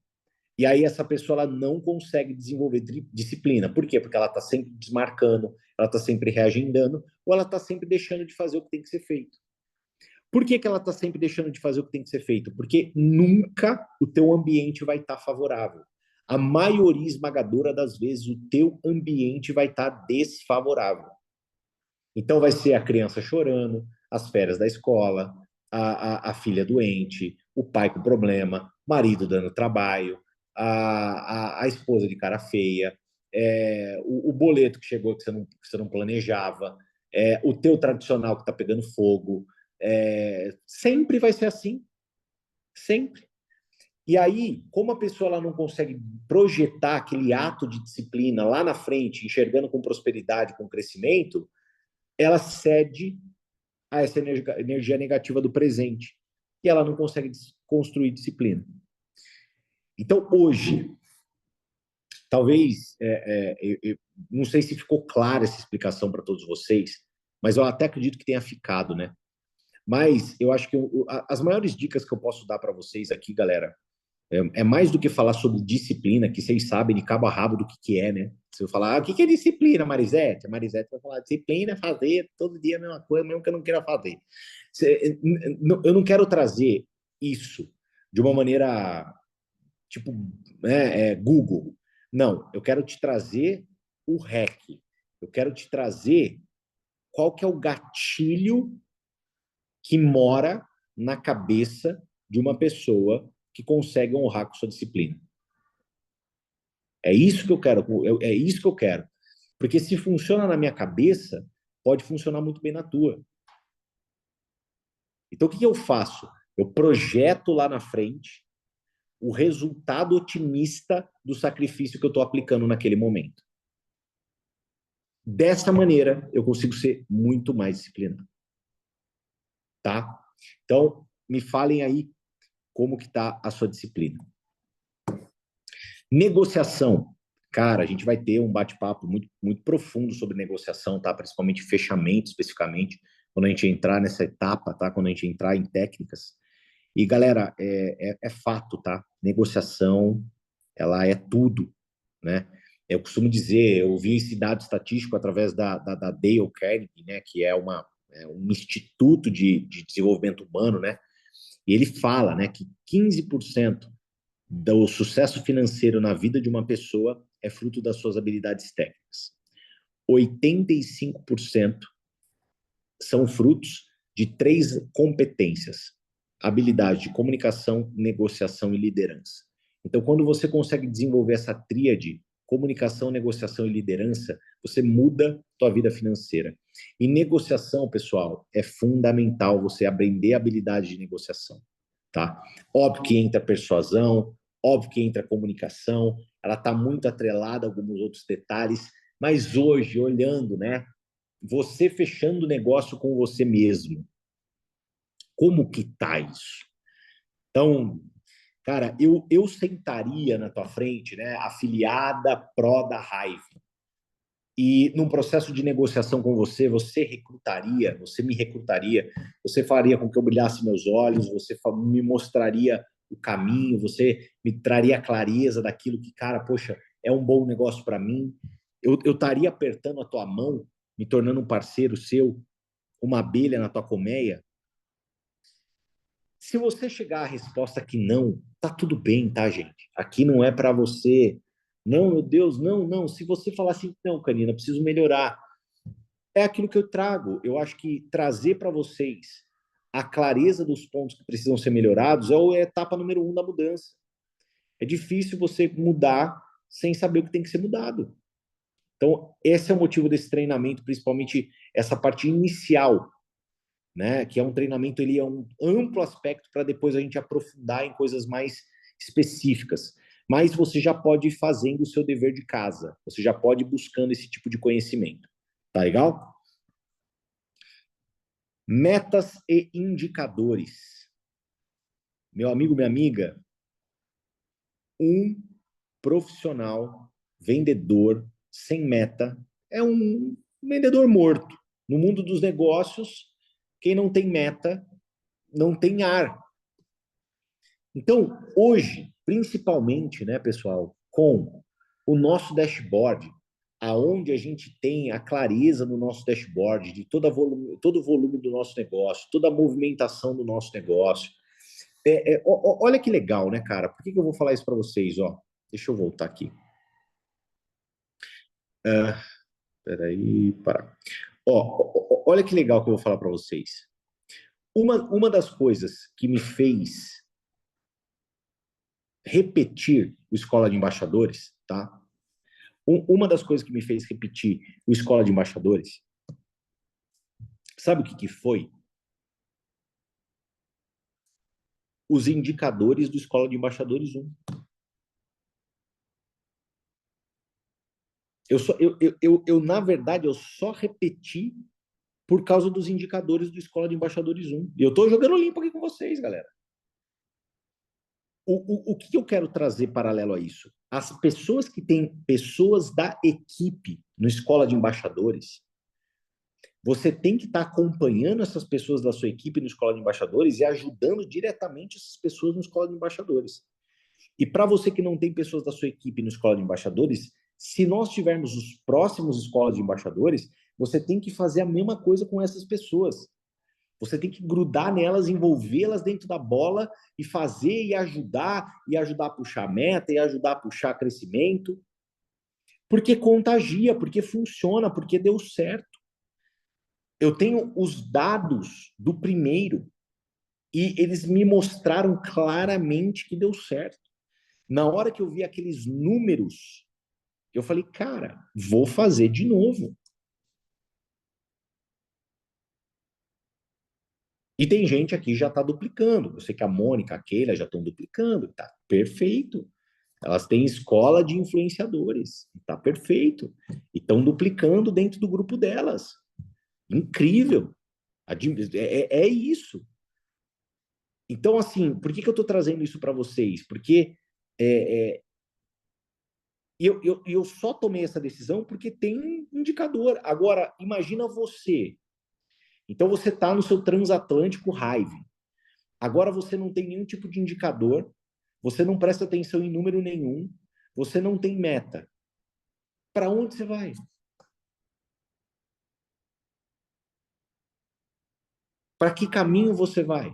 E aí essa pessoa ela não consegue desenvolver disciplina. Por quê? Porque ela está sempre desmarcando, ela está sempre reagendando, ou ela está sempre deixando de fazer o que tem que ser feito. Por que ela está sempre deixando de fazer o que tem que ser feito? Porque nunca o teu ambiente vai estar favorável. A maioria esmagadora das vezes, o teu ambiente vai estar desfavorável. Então, vai ser a criança chorando, as férias da escola, a filha doente, o pai com problema, marido dando trabalho, a esposa de cara feia, o boleto que chegou que você não planejava, o teu tradicional que está pegando fogo, sempre vai ser assim, sempre. E aí, como a pessoa ela não consegue projetar aquele ato de disciplina lá na frente, enxergando com prosperidade, com crescimento, ela cede a essa energia negativa do presente e ela não consegue construir disciplina. Então, hoje, talvez, eu não sei se ficou clara essa explicação para todos vocês, mas eu até acredito que tenha ficado, né? Mas eu acho que as maiores dicas que eu posso dar para vocês aqui, galera, é mais do que falar sobre disciplina, que vocês sabem de cabo a rabo do que é, né? Se eu falar, o que é disciplina, Marisete? A Marisete vai falar, disciplina é fazer todo dia a mesma coisa, mesmo que eu não queira fazer. Eu não quero trazer isso de uma maneira, tipo, Google. Não, eu quero te trazer o hack. Eu quero te trazer qual que é o gatilho que mora na cabeça de uma pessoa que consegue honrar com sua disciplina. É isso que eu quero, é isso que eu quero. Porque se funciona na minha cabeça, pode funcionar muito bem na tua. Então, o que eu faço? Eu projeto lá na frente o resultado otimista do sacrifício que eu estou aplicando naquele momento. Dessa maneira, eu consigo ser muito mais disciplinado. Tá? Então, me falem aí como que está a sua disciplina. Negociação. Cara, a gente vai ter um bate-papo muito, muito profundo sobre negociação, tá? Principalmente fechamento, especificamente, quando a gente entrar nessa etapa, tá? Quando a gente entrar em técnicas. E, galera, é fato, tá? Negociação, ela é tudo, né? Eu costumo dizer, eu vi esse dado estatístico através da Dale Carnegie, né? Que é um instituto de desenvolvimento humano, né? E ele fala, né, que 15% do sucesso financeiro na vida de uma pessoa é fruto das suas habilidades técnicas. 85% são frutos de 3 competências: habilidade de comunicação, negociação e liderança. Então, quando você consegue desenvolver essa tríade, comunicação, negociação e liderança, você muda sua vida financeira. E negociação, pessoal, é fundamental você aprender a habilidade de negociação, tá? Óbvio que entra persuasão, óbvio que entra comunicação, ela está muito atrelada a alguns outros detalhes, mas hoje, olhando, né, você fechando negócio com você mesmo, como que tá isso? Então, cara, eu sentaria na tua frente, né, afiliada pró da raiva. E num processo de negociação com você, você recrutaria, você me recrutaria, você faria com que eu brilhasse meus olhos, você me mostraria o caminho, você me traria a clareza daquilo que, cara, poxa, é um bom negócio para mim. Eu estaria apertando a tua mão, me tornando um parceiro seu, uma abelha na tua colmeia. Se você chegar à resposta que não, tá tudo bem, tá, gente? Aqui não é para você. Não, meu Deus, não, não. Se você falar assim, não, Canina, preciso melhorar. É aquilo que eu trago. Eu acho que trazer para vocês a clareza dos pontos que precisam ser melhorados é a etapa número 1 da mudança. É difícil você mudar sem saber o que tem que ser mudado. Então, esse é o motivo desse treinamento, principalmente essa parte inicial, né? Que é um treinamento, ele é um amplo aspecto para depois a gente aprofundar em coisas mais específicas. Mas você já pode ir fazendo o seu dever de casa, você já pode ir buscando esse tipo de conhecimento. Tá legal? Metas e indicadores. Meu amigo, minha amiga, um profissional vendedor sem meta é um vendedor morto. No mundo dos negócios, quem não tem meta não tem ar. Então, hoje, principalmente, né, pessoal, com o nosso dashboard, aonde a gente tem a clareza no nosso dashboard de todo o volume do nosso negócio, toda a movimentação do nosso negócio. Olha que legal, né, cara? Por que eu vou falar isso para vocês? Ó, deixa eu voltar aqui. Peraí, para. Olha que legal que eu vou falar para vocês. Uma das coisas que me fez repetir o Escola de Embaixadores, tá? Uma das coisas que me fez repetir o Escola de Embaixadores, sabe o que foi? Os indicadores do Escola de Embaixadores 1. Na verdade, eu só repeti por causa dos indicadores do Escola de Embaixadores 1. E eu estou jogando limpo aqui com vocês, galera. O que eu quero trazer paralelo a isso? As pessoas que têm pessoas da equipe no Escola de Embaixadores, você tem que estar acompanhando essas pessoas da sua equipe no Escola de Embaixadores e ajudando diretamente essas pessoas no Escola de Embaixadores. E para você que não tem pessoas da sua equipe no Escola de Embaixadores, se nós tivermos os próximos Escolas de Embaixadores, você tem que fazer a mesma coisa com essas pessoas. Você tem que grudar nelas, envolvê-las dentro da bola e fazer e ajudar a puxar a meta, e ajudar a puxar crescimento. Porque contagia, porque funciona, porque deu certo. Eu tenho os dados do primeiro e eles me mostraram claramente que deu certo. Na hora que eu vi aqueles números, eu falei, cara, vou fazer de novo. E tem gente aqui que já está duplicando. Eu sei que a Mônica, a Keila já estão duplicando. Tá perfeito. Elas têm escola de influenciadores. Tá perfeito. E estão duplicando dentro do grupo delas. Incrível. É isso. Então, assim, por que eu estou trazendo isso para vocês? Porque eu só tomei essa decisão porque tem um indicador. Agora, imagina você. Então, você está no seu transatlântico Hive. Agora você não tem nenhum tipo de indicador, você não presta atenção em número nenhum, você não tem meta. Para onde você vai? Para que caminho você vai?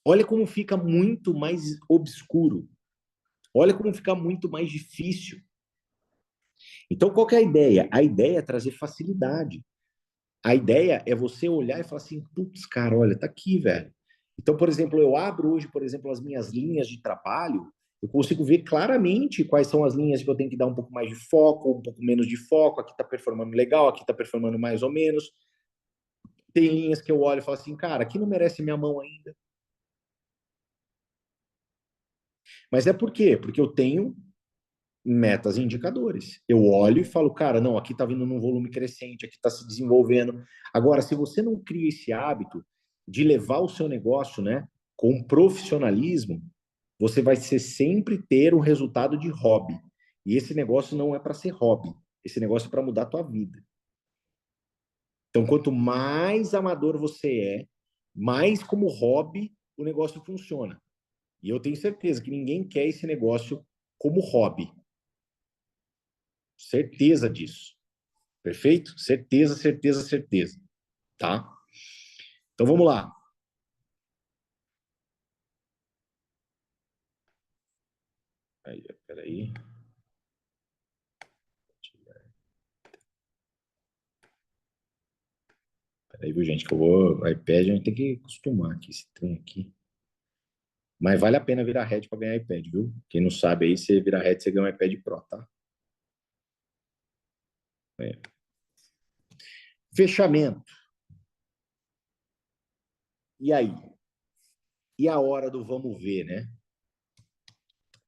Olha como fica muito mais obscuro. Olha como fica muito mais difícil. Então, qual que é a ideia? A ideia é trazer facilidade. A ideia é você olhar e falar assim, putz, cara, olha, tá aqui, velho. Então, por exemplo, eu abro hoje, por exemplo, as minhas linhas de trabalho, eu consigo ver claramente quais são as linhas que eu tenho que dar um pouco mais de foco, um pouco menos de foco, aqui tá performando legal, aqui tá performando mais ou menos. Tem linhas que eu olho e falo assim, cara, aqui não merece minha mão ainda. Mas é por quê? Porque eu tenho metas e indicadores. Eu olho e falo, cara, não, aqui está vindo num volume crescente, aqui está se desenvolvendo. Agora, se você não cria esse hábito de levar o seu negócio, né, com profissionalismo, você vai ser sempre ter um resultado de hobby. E esse negócio não é para ser hobby. Esse negócio é para mudar a tua vida. Então, quanto mais amador você é, mais como hobby o negócio funciona. E eu tenho certeza que ninguém quer esse negócio como hobby. Certeza disso. Perfeito? Certeza, certeza, certeza. Tá? Então vamos lá. Aí, peraí. Peraí, viu, gente? Que eu vou. O iPad, a gente tem que acostumar aqui, esse trem aqui. Mas vale a pena virar head para ganhar iPad, viu? Quem não sabe aí, você virar head, você ganha um iPad Pro, tá? É. Fechamento. E aí? E a hora do vamos ver, né?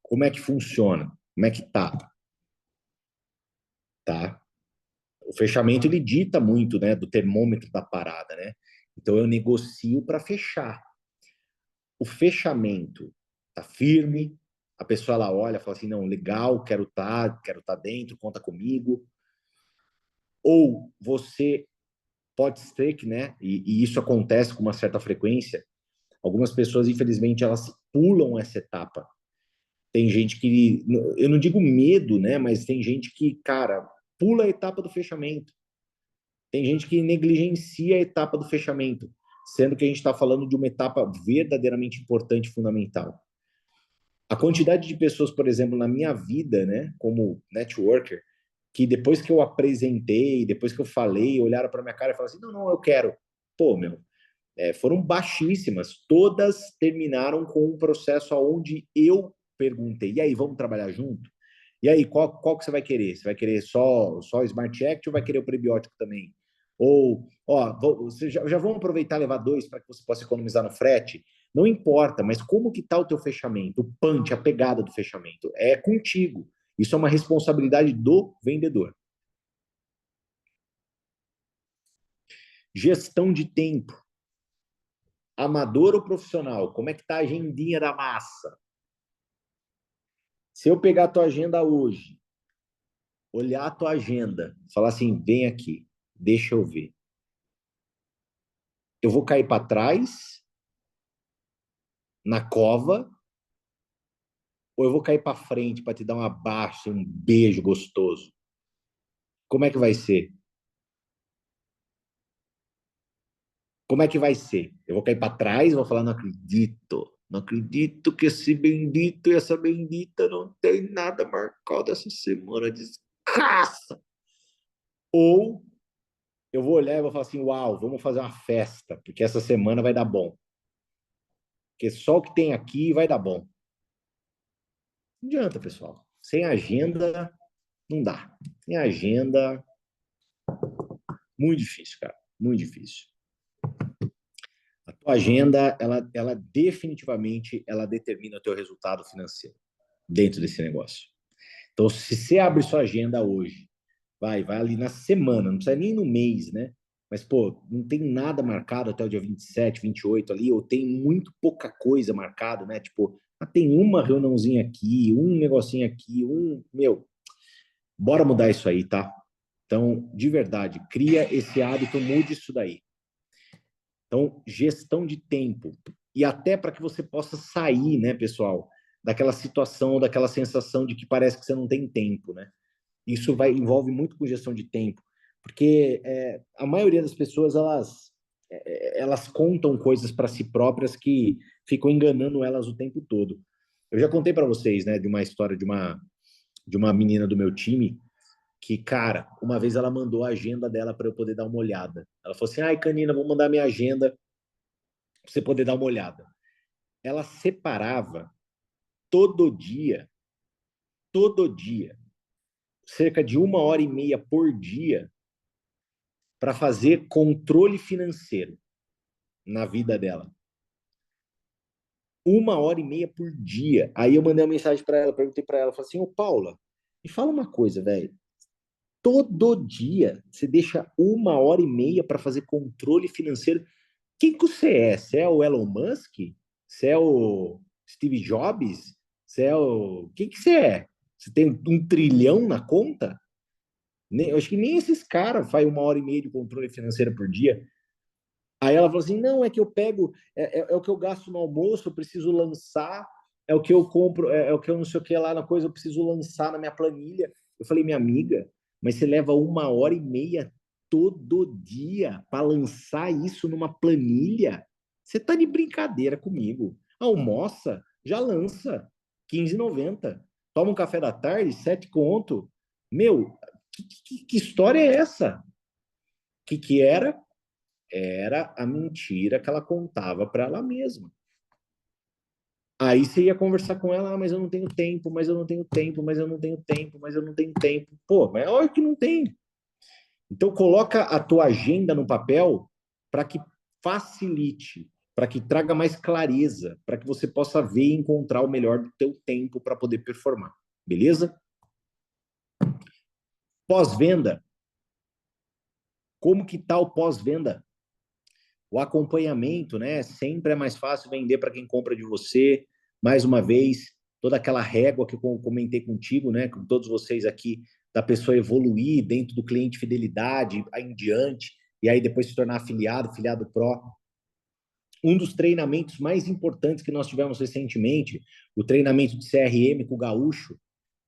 Como é que funciona? Como é que tá? Tá? O fechamento ele dita muito, né, do termômetro da parada, né? Então eu negocio para fechar. O fechamento tá firme, a pessoa ela olha, fala assim, não, legal, quero tá dentro, conta comigo. Ou você pode ser que, né, e isso acontece com uma certa frequência, algumas pessoas, infelizmente, elas pulam essa etapa. Tem gente que, eu não digo medo, né, mas tem gente que, cara, pula a etapa do fechamento. Tem gente que negligencia a etapa do fechamento, sendo que a gente está falando de uma etapa verdadeiramente importante e fundamental. A quantidade de pessoas, por exemplo, na minha vida, né, como networker, que depois que eu apresentei, depois que eu falei, olharam para minha cara e falaram assim: não, não, eu quero. Pô, meu, foram baixíssimas. Todas terminaram com um processo onde eu perguntei: e aí, vamos trabalhar junto? E aí, qual que você vai querer? Você vai querer só Smart Act ou vai querer o prebiótico também? Ou, ó, já vamos aproveitar e levar dois para que você possa economizar no frete? Não importa, mas como que está o teu fechamento? O punch, a pegada do fechamento? É contigo. Isso é uma responsabilidade do vendedor. Gestão de tempo. Amador ou profissional? Como é que está a agendinha da massa? Se eu pegar a tua agenda hoje, olhar a tua agenda, falar assim, vem aqui, deixa eu ver. Eu vou cair para trás, na cova, ou eu vou cair para frente para te dar um abraço, um beijo gostoso? Como é que vai ser? Como é que vai ser? Eu vou cair para trás, vou falar, não acredito que esse bendito e essa bendita não tem nada marcado essa semana, desgraça. Ou eu vou olhar e vou falar assim, uau, vamos fazer uma festa, porque essa semana vai dar bom. Porque só o que tem aqui vai dar bom. Não adianta, pessoal. Sem agenda, não dá. Sem agenda, muito difícil, cara. Muito difícil. A tua agenda, ela definitivamente, ela determina o teu resultado financeiro dentro desse negócio. Então, se você abre sua agenda hoje, vai ali na semana, não precisa nem no mês, né? Mas, pô, não tem nada marcado até o dia 27, 28 ali, ou tem muito pouca coisa marcado, né? Tipo, tem uma reuniãozinha aqui, um negocinho aqui, Meu, bora mudar isso aí, tá? Então, de verdade, cria esse hábito, mude isso daí. Então, gestão de tempo. E até para que você possa sair, né, pessoal, daquela situação, daquela sensação de que parece que você não tem tempo, né? Isso envolve muito com gestão de tempo, porque a maioria das pessoas elas contam coisas para si próprias que ficam enganando elas o tempo todo. Eu já contei para vocês, né, de uma história de uma menina do meu time que, cara, uma vez ela mandou a agenda dela para eu poder dar uma olhada. Ela falou assim: "Ai, Canina, vou mandar minha agenda para você poder dar uma olhada". Ela separava todo dia, cerca de 1 hora e meia por dia para fazer controle financeiro na vida dela. 1 hora e meia por dia. Aí eu mandei uma mensagem para ela, perguntei para ela, falei assim: ô Paula, me fala uma coisa, velho. Todo dia você deixa 1 hora e meia para fazer controle financeiro. Quem que você é? Você é o Elon Musk? Você é o Steve Jobs? Você é o. Quem que você é? Você tem 1 trilhão na conta? Eu acho que nem esses caras fazem 1 hora e meia de controle financeiro por dia. Aí ela falou assim, não, é que eu pego, é o que eu gasto no almoço, eu preciso lançar, é o que eu compro, é o que eu não sei o que lá na coisa, eu preciso lançar na minha planilha. Eu falei, minha amiga, mas você leva 1h30 todo dia para lançar isso numa planilha? Você tá de brincadeira comigo. Almoça, já lança, 15,90. Toma um café da tarde, 7 conto. Meu, que história é essa? Que era? Era a mentira que ela contava para ela mesma. Aí você ia conversar com ela, ah, mas eu não tenho tempo, mas eu não tenho tempo, mas eu não tenho tempo, mas eu não tenho tempo. Pô, mas é óbvio que não tem. Então coloca a tua agenda no papel para que facilite, para que traga mais clareza, para que você possa ver e encontrar o melhor do teu tempo para poder performar. Beleza? Pós-venda. Como que tá o pós-venda? O acompanhamento, né? Sempre é mais fácil vender para quem compra de você. Mais uma vez, toda aquela régua que eu comentei contigo, né? Com todos vocês aqui, da pessoa evoluir dentro do cliente fidelidade, aí em diante, e aí depois se tornar afiliado, filiado pro. Um dos treinamentos mais importantes que nós tivemos recentemente, o treinamento de CRM com o Gaúcho,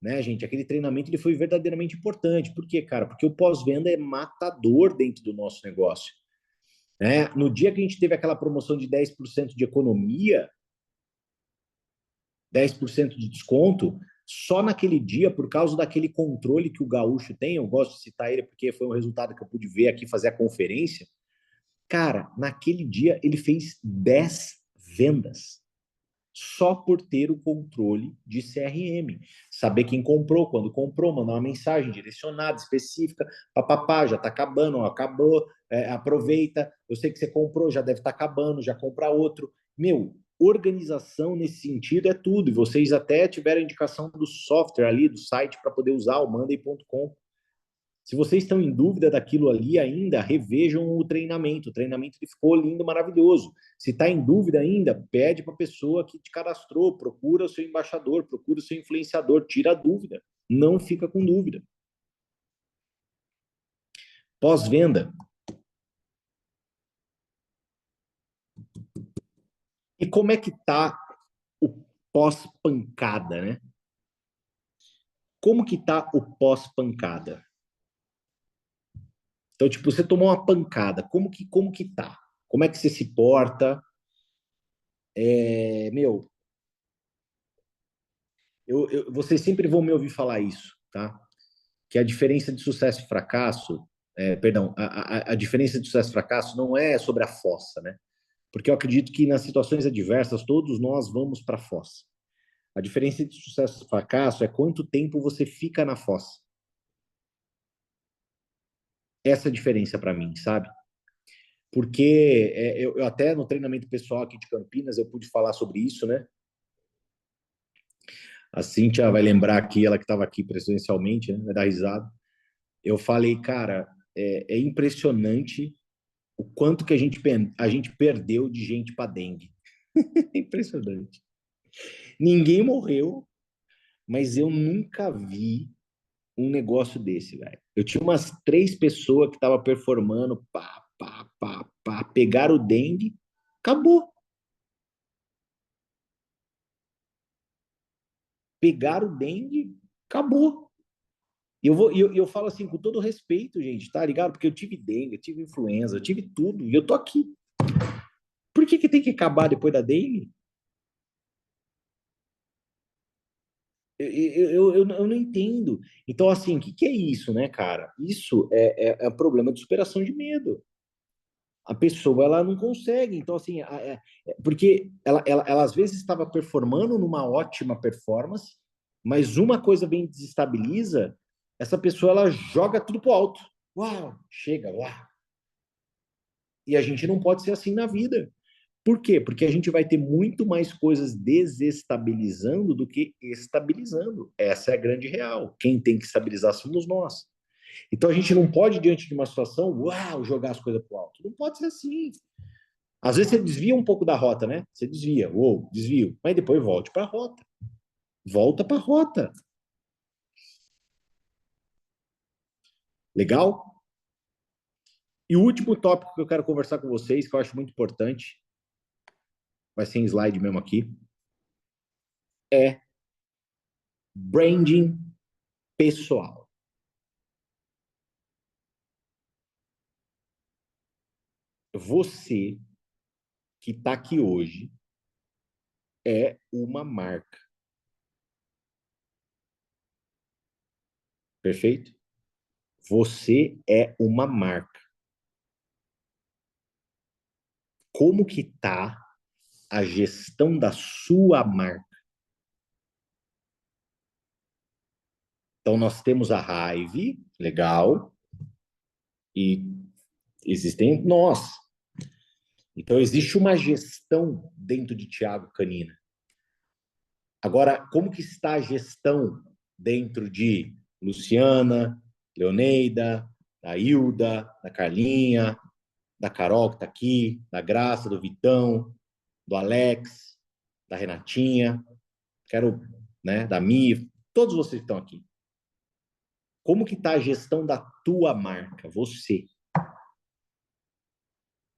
né, gente? Aquele treinamento ele foi verdadeiramente importante. Por quê, cara? Porque o pós-venda é matador dentro do nosso negócio. Né? No dia que a gente teve aquela promoção de 10% de economia, 10% de desconto, só naquele dia, por causa daquele controle que o Gaúcho tem, eu gosto de citar ele porque foi um resultado que eu pude ver aqui fazer a conferência. Cara, naquele dia ele fez 10 vendas só por ter o controle de CRM. Saber quem comprou, quando comprou, mandar uma mensagem direcionada, específica, papapá, já está acabando, ó, acabou, aproveita, eu sei que você comprou, já deve estar acabando, já compra outro. Meu, organização nesse sentido é tudo, e vocês até tiveram a indicação do software ali, do site, para poder usar, o monday.com. Se vocês estão em dúvida daquilo ali ainda, revejam o treinamento. O treinamento ele ficou lindo, maravilhoso. Se está em dúvida ainda, pede para a pessoa que te cadastrou, procura o seu embaixador, procura o seu influenciador, tira a dúvida. Não fica com dúvida. Pós-venda. E como é que está o pós-pancada, né? Como que está o pós-pancada? Então, tipo, você tomou uma pancada, como que tá? Como é que você se porta? Meu, vocês sempre vão me ouvir falar isso, tá? Que a diferença de sucesso e fracasso, perdão, a diferença de sucesso e fracasso não é sobre a fossa, né? Porque eu acredito que nas situações adversas todos nós vamos para a fossa. A diferença de sucesso e fracasso é quanto tempo você fica na fossa. Essa é a diferença para mim, sabe? Porque eu até no treinamento pessoal aqui de Campinas eu pude falar sobre isso, né? A Cíntia vai lembrar aqui, ela que estava aqui presencialmente, né? Vai dar risada. Eu falei, cara, é impressionante o quanto que a gente perdeu de gente para dengue. É impressionante. Ninguém morreu, mas eu nunca vi um negócio desse, velho. Eu tinha umas 3 pessoas que estavam performando, pá, pá, pá, pá, pegaram o dengue, acabou. Pegaram o dengue, acabou. E eu falo assim, com todo respeito, gente, tá ligado? Porque eu tive dengue, eu tive influenza, eu tive tudo, e eu tô aqui. Por que tem que acabar depois da dengue? Eu não entendo. Então, assim, o que é isso, né, cara? Isso é um problema de superação de medo. A pessoa, ela não consegue. Então, assim, porque ela às vezes estava performando numa ótima performance, mas uma coisa bem desestabiliza, essa pessoa, ela joga tudo pro alto. Uau, chega lá. E a gente não pode ser assim na vida. Por quê? Porque a gente vai ter muito mais coisas desestabilizando do que estabilizando. Essa é a grande real. Quem tem que estabilizar somos nós. Então a gente não pode, diante de uma situação, uau, jogar as coisas para o alto. Não pode ser assim. Às vezes você desvia um pouco da rota, né? Você desvia, uou, desvio. Mas depois volte para a rota. Volta para a rota. Legal? E o último tópico que eu quero conversar com vocês, que eu acho muito importante, vai ser em slide mesmo aqui, é branding pessoal. Você que está aqui hoje é uma marca. Perfeito? Você é uma marca. Como que está a gestão da sua marca? Então, nós temos a Hive, legal, e existem nós. Então, existe uma gestão dentro de Thiago Canina. Agora, como que está a gestão dentro de Luciana, Leoneida, da Hilda, da Carlinha, da Carol, que está aqui, da Graça, do Vitão, do Alex, da Renatinha, quero, né, da Mi, todos vocês que estão aqui. Como que está a gestão da tua marca? Você.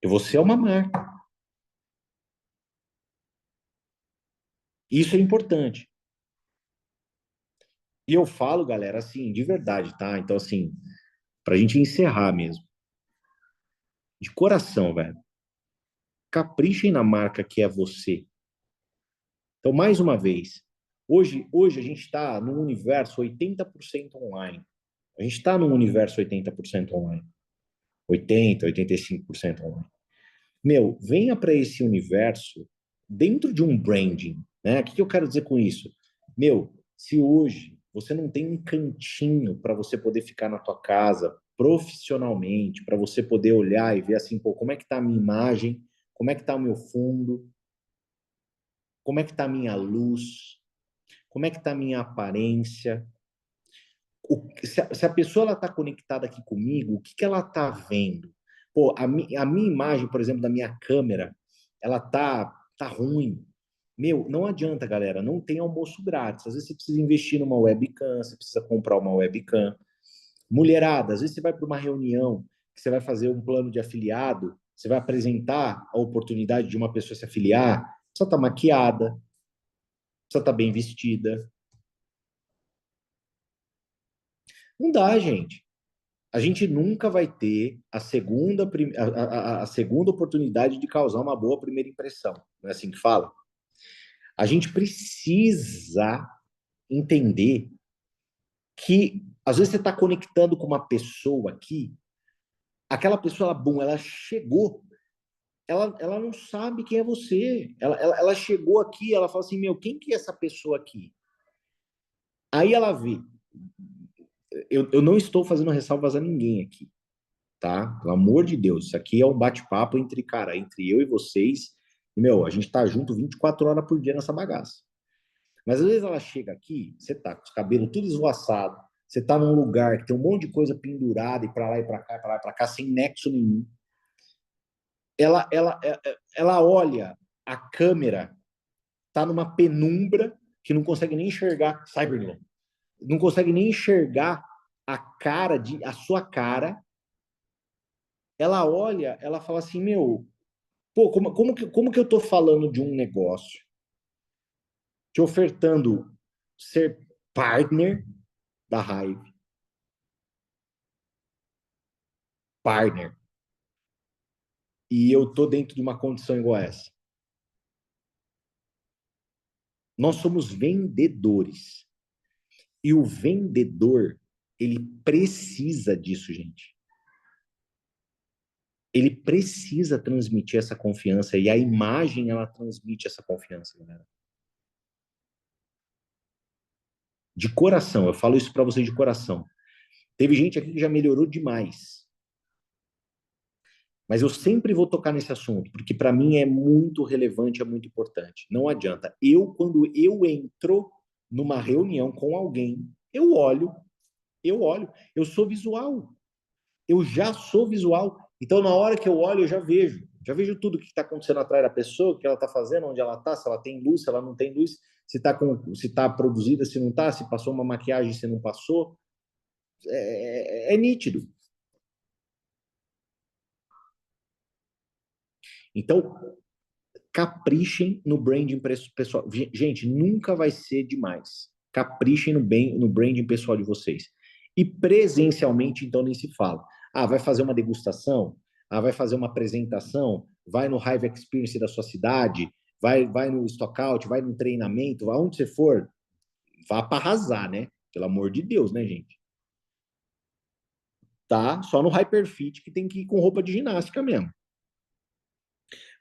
E você é uma marca. Isso é importante. E eu falo, galera, assim, de verdade, tá? Então, assim, pra gente encerrar mesmo. De coração, velho. Caprichem na marca que é você. Então, mais uma vez, hoje a gente está num universo 80% online. A gente está num universo 80% online. 85% online. Meu, venha para esse universo dentro de um branding, né? O que eu quero dizer com isso? Meu, se hoje você não tem um cantinho para você poder ficar na tua casa profissionalmente, para você poder olhar e ver assim, pô, como é que tá a minha imagem, como é que tá o meu fundo, como é que tá a minha luz, como é que tá a minha aparência, se a pessoa ela está conectada aqui comigo, o que, que ela está vendo? Pô, a minha imagem, por exemplo, da minha câmera, ela tá ruim. Meu, não adianta, galera, não tem almoço grátis. Às vezes você precisa investir numa webcam, você precisa comprar uma webcam. Mulherada, às vezes você vai para uma reunião, que você vai fazer um plano de afiliado, você vai apresentar a oportunidade de uma pessoa se afiliar, precisa estar maquiada, precisa estar bem vestida. Não dá, gente. A gente nunca vai ter a segunda oportunidade de causar uma boa primeira impressão. Não é assim que fala? A gente precisa entender que, às vezes, você está conectando com uma pessoa aqui, aquela pessoa, ela chegou, ela não sabe quem é você. Ela chegou aqui, ela fala assim, meu, quem que é essa pessoa aqui? Aí ela vê. Eu não estou fazendo ressalvas a ninguém aqui, tá? Pelo amor de Deus, isso aqui é um bate-papo entre, cara, entre eu e vocês. E, meu, a gente tá junto 24 horas por dia nessa bagaça. Mas às vezes ela chega aqui, você tá com os cabelos tudo esvoaçado, você tá num lugar que tem um monte de coisa pendurada e para lá e para cá, para lá e para cá, sem nexo nenhum. Ela olha a câmera, tá numa penumbra que não consegue nem enxergar, Cyberlon, não consegue nem enxergar a sua cara. Ela olha, ela fala assim, meu, pô, como que eu tô falando de um negócio, te ofertando ser partner da Hive, partner, e eu tô dentro de uma condição igual essa? Nós somos vendedores. E o vendedor, ele precisa disso, gente. Ele precisa transmitir essa confiança e a imagem ela transmite essa confiança, galera. De coração, eu falo isso para vocês de coração. Teve gente aqui que já melhorou demais. Mas eu sempre vou tocar nesse assunto, porque para mim é muito relevante, é muito importante. Não adianta. Quando eu entro numa reunião com alguém, eu sou visual. Eu já sou visual. Então, na hora que eu olho, eu já vejo tudo o que está acontecendo atrás da pessoa, o que ela está fazendo, onde ela está, se ela tem luz, se ela não tem luz, se está produzida, se não está, se passou uma maquiagem, se não passou. É nítido. Então, caprichem no branding pessoal. Gente, nunca vai ser demais. Caprichem no branding pessoal de vocês. E presencialmente, então, nem se fala. Ah, vai fazer uma degustação? Ah, vai fazer uma apresentação? Vai no Hive Experience da sua cidade? Vai no Stockout? Vai no treinamento? Aonde você for, vá para arrasar, né? Pelo amor de Deus, né, gente? Tá? Só no Hyperfit que tem que ir com roupa de ginástica mesmo.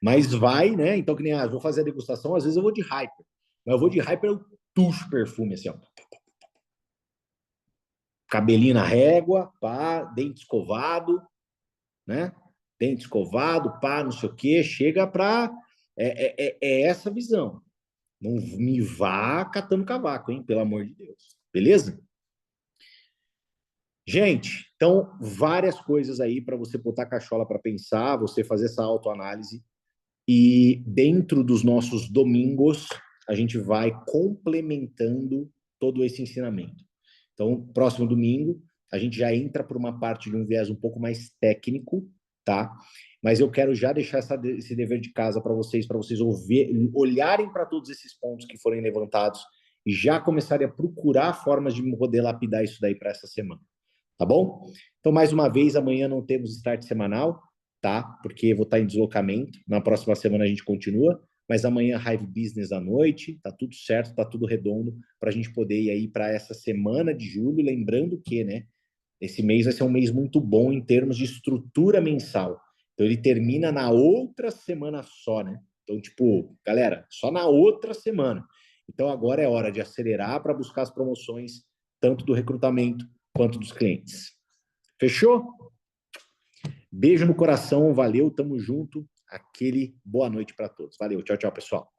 Mas vai, né? Então, que nem, vou fazer a degustação, às vezes eu vou de Hyper. Mas eu vou de Hyper, eu tucho perfume, assim, ó. Cabelinho na régua, pá, dente escovado, né? Dente escovado, pá, não sei o quê. Chega pra... É essa visão. Não me vá catando cavaco, hein? Pelo amor de Deus. Beleza? Gente, então, várias coisas aí para você botar a cachola para pensar, você fazer essa autoanálise. E dentro dos nossos domingos, a gente vai complementando todo esse ensinamento. Então, próximo domingo, a gente já entra por uma parte de um viés um pouco mais técnico, tá? Mas eu quero já deixar esse dever de casa para vocês olharem para todos esses pontos que forem levantados e já começarem a procurar formas de poder lapidar isso daí para essa semana, tá bom? Então, mais uma vez, amanhã não temos start semanal, tá? Porque vou estar em deslocamento. Na próxima semana a gente continua, mas amanhã Hive Business à noite, tá tudo certo, tá tudo redondo para a gente poder ir aí para essa semana de julho, lembrando que, né, esse mês vai ser um mês muito bom em termos de estrutura mensal. Então ele termina na outra semana só, né? Então, tipo, galera, só na outra semana. Então agora é hora de acelerar para buscar as promoções, tanto do recrutamento quanto dos clientes. Fechou? Beijo no coração, valeu, tamo junto. Aquele boa noite para todos. Valeu, tchau, tchau, pessoal.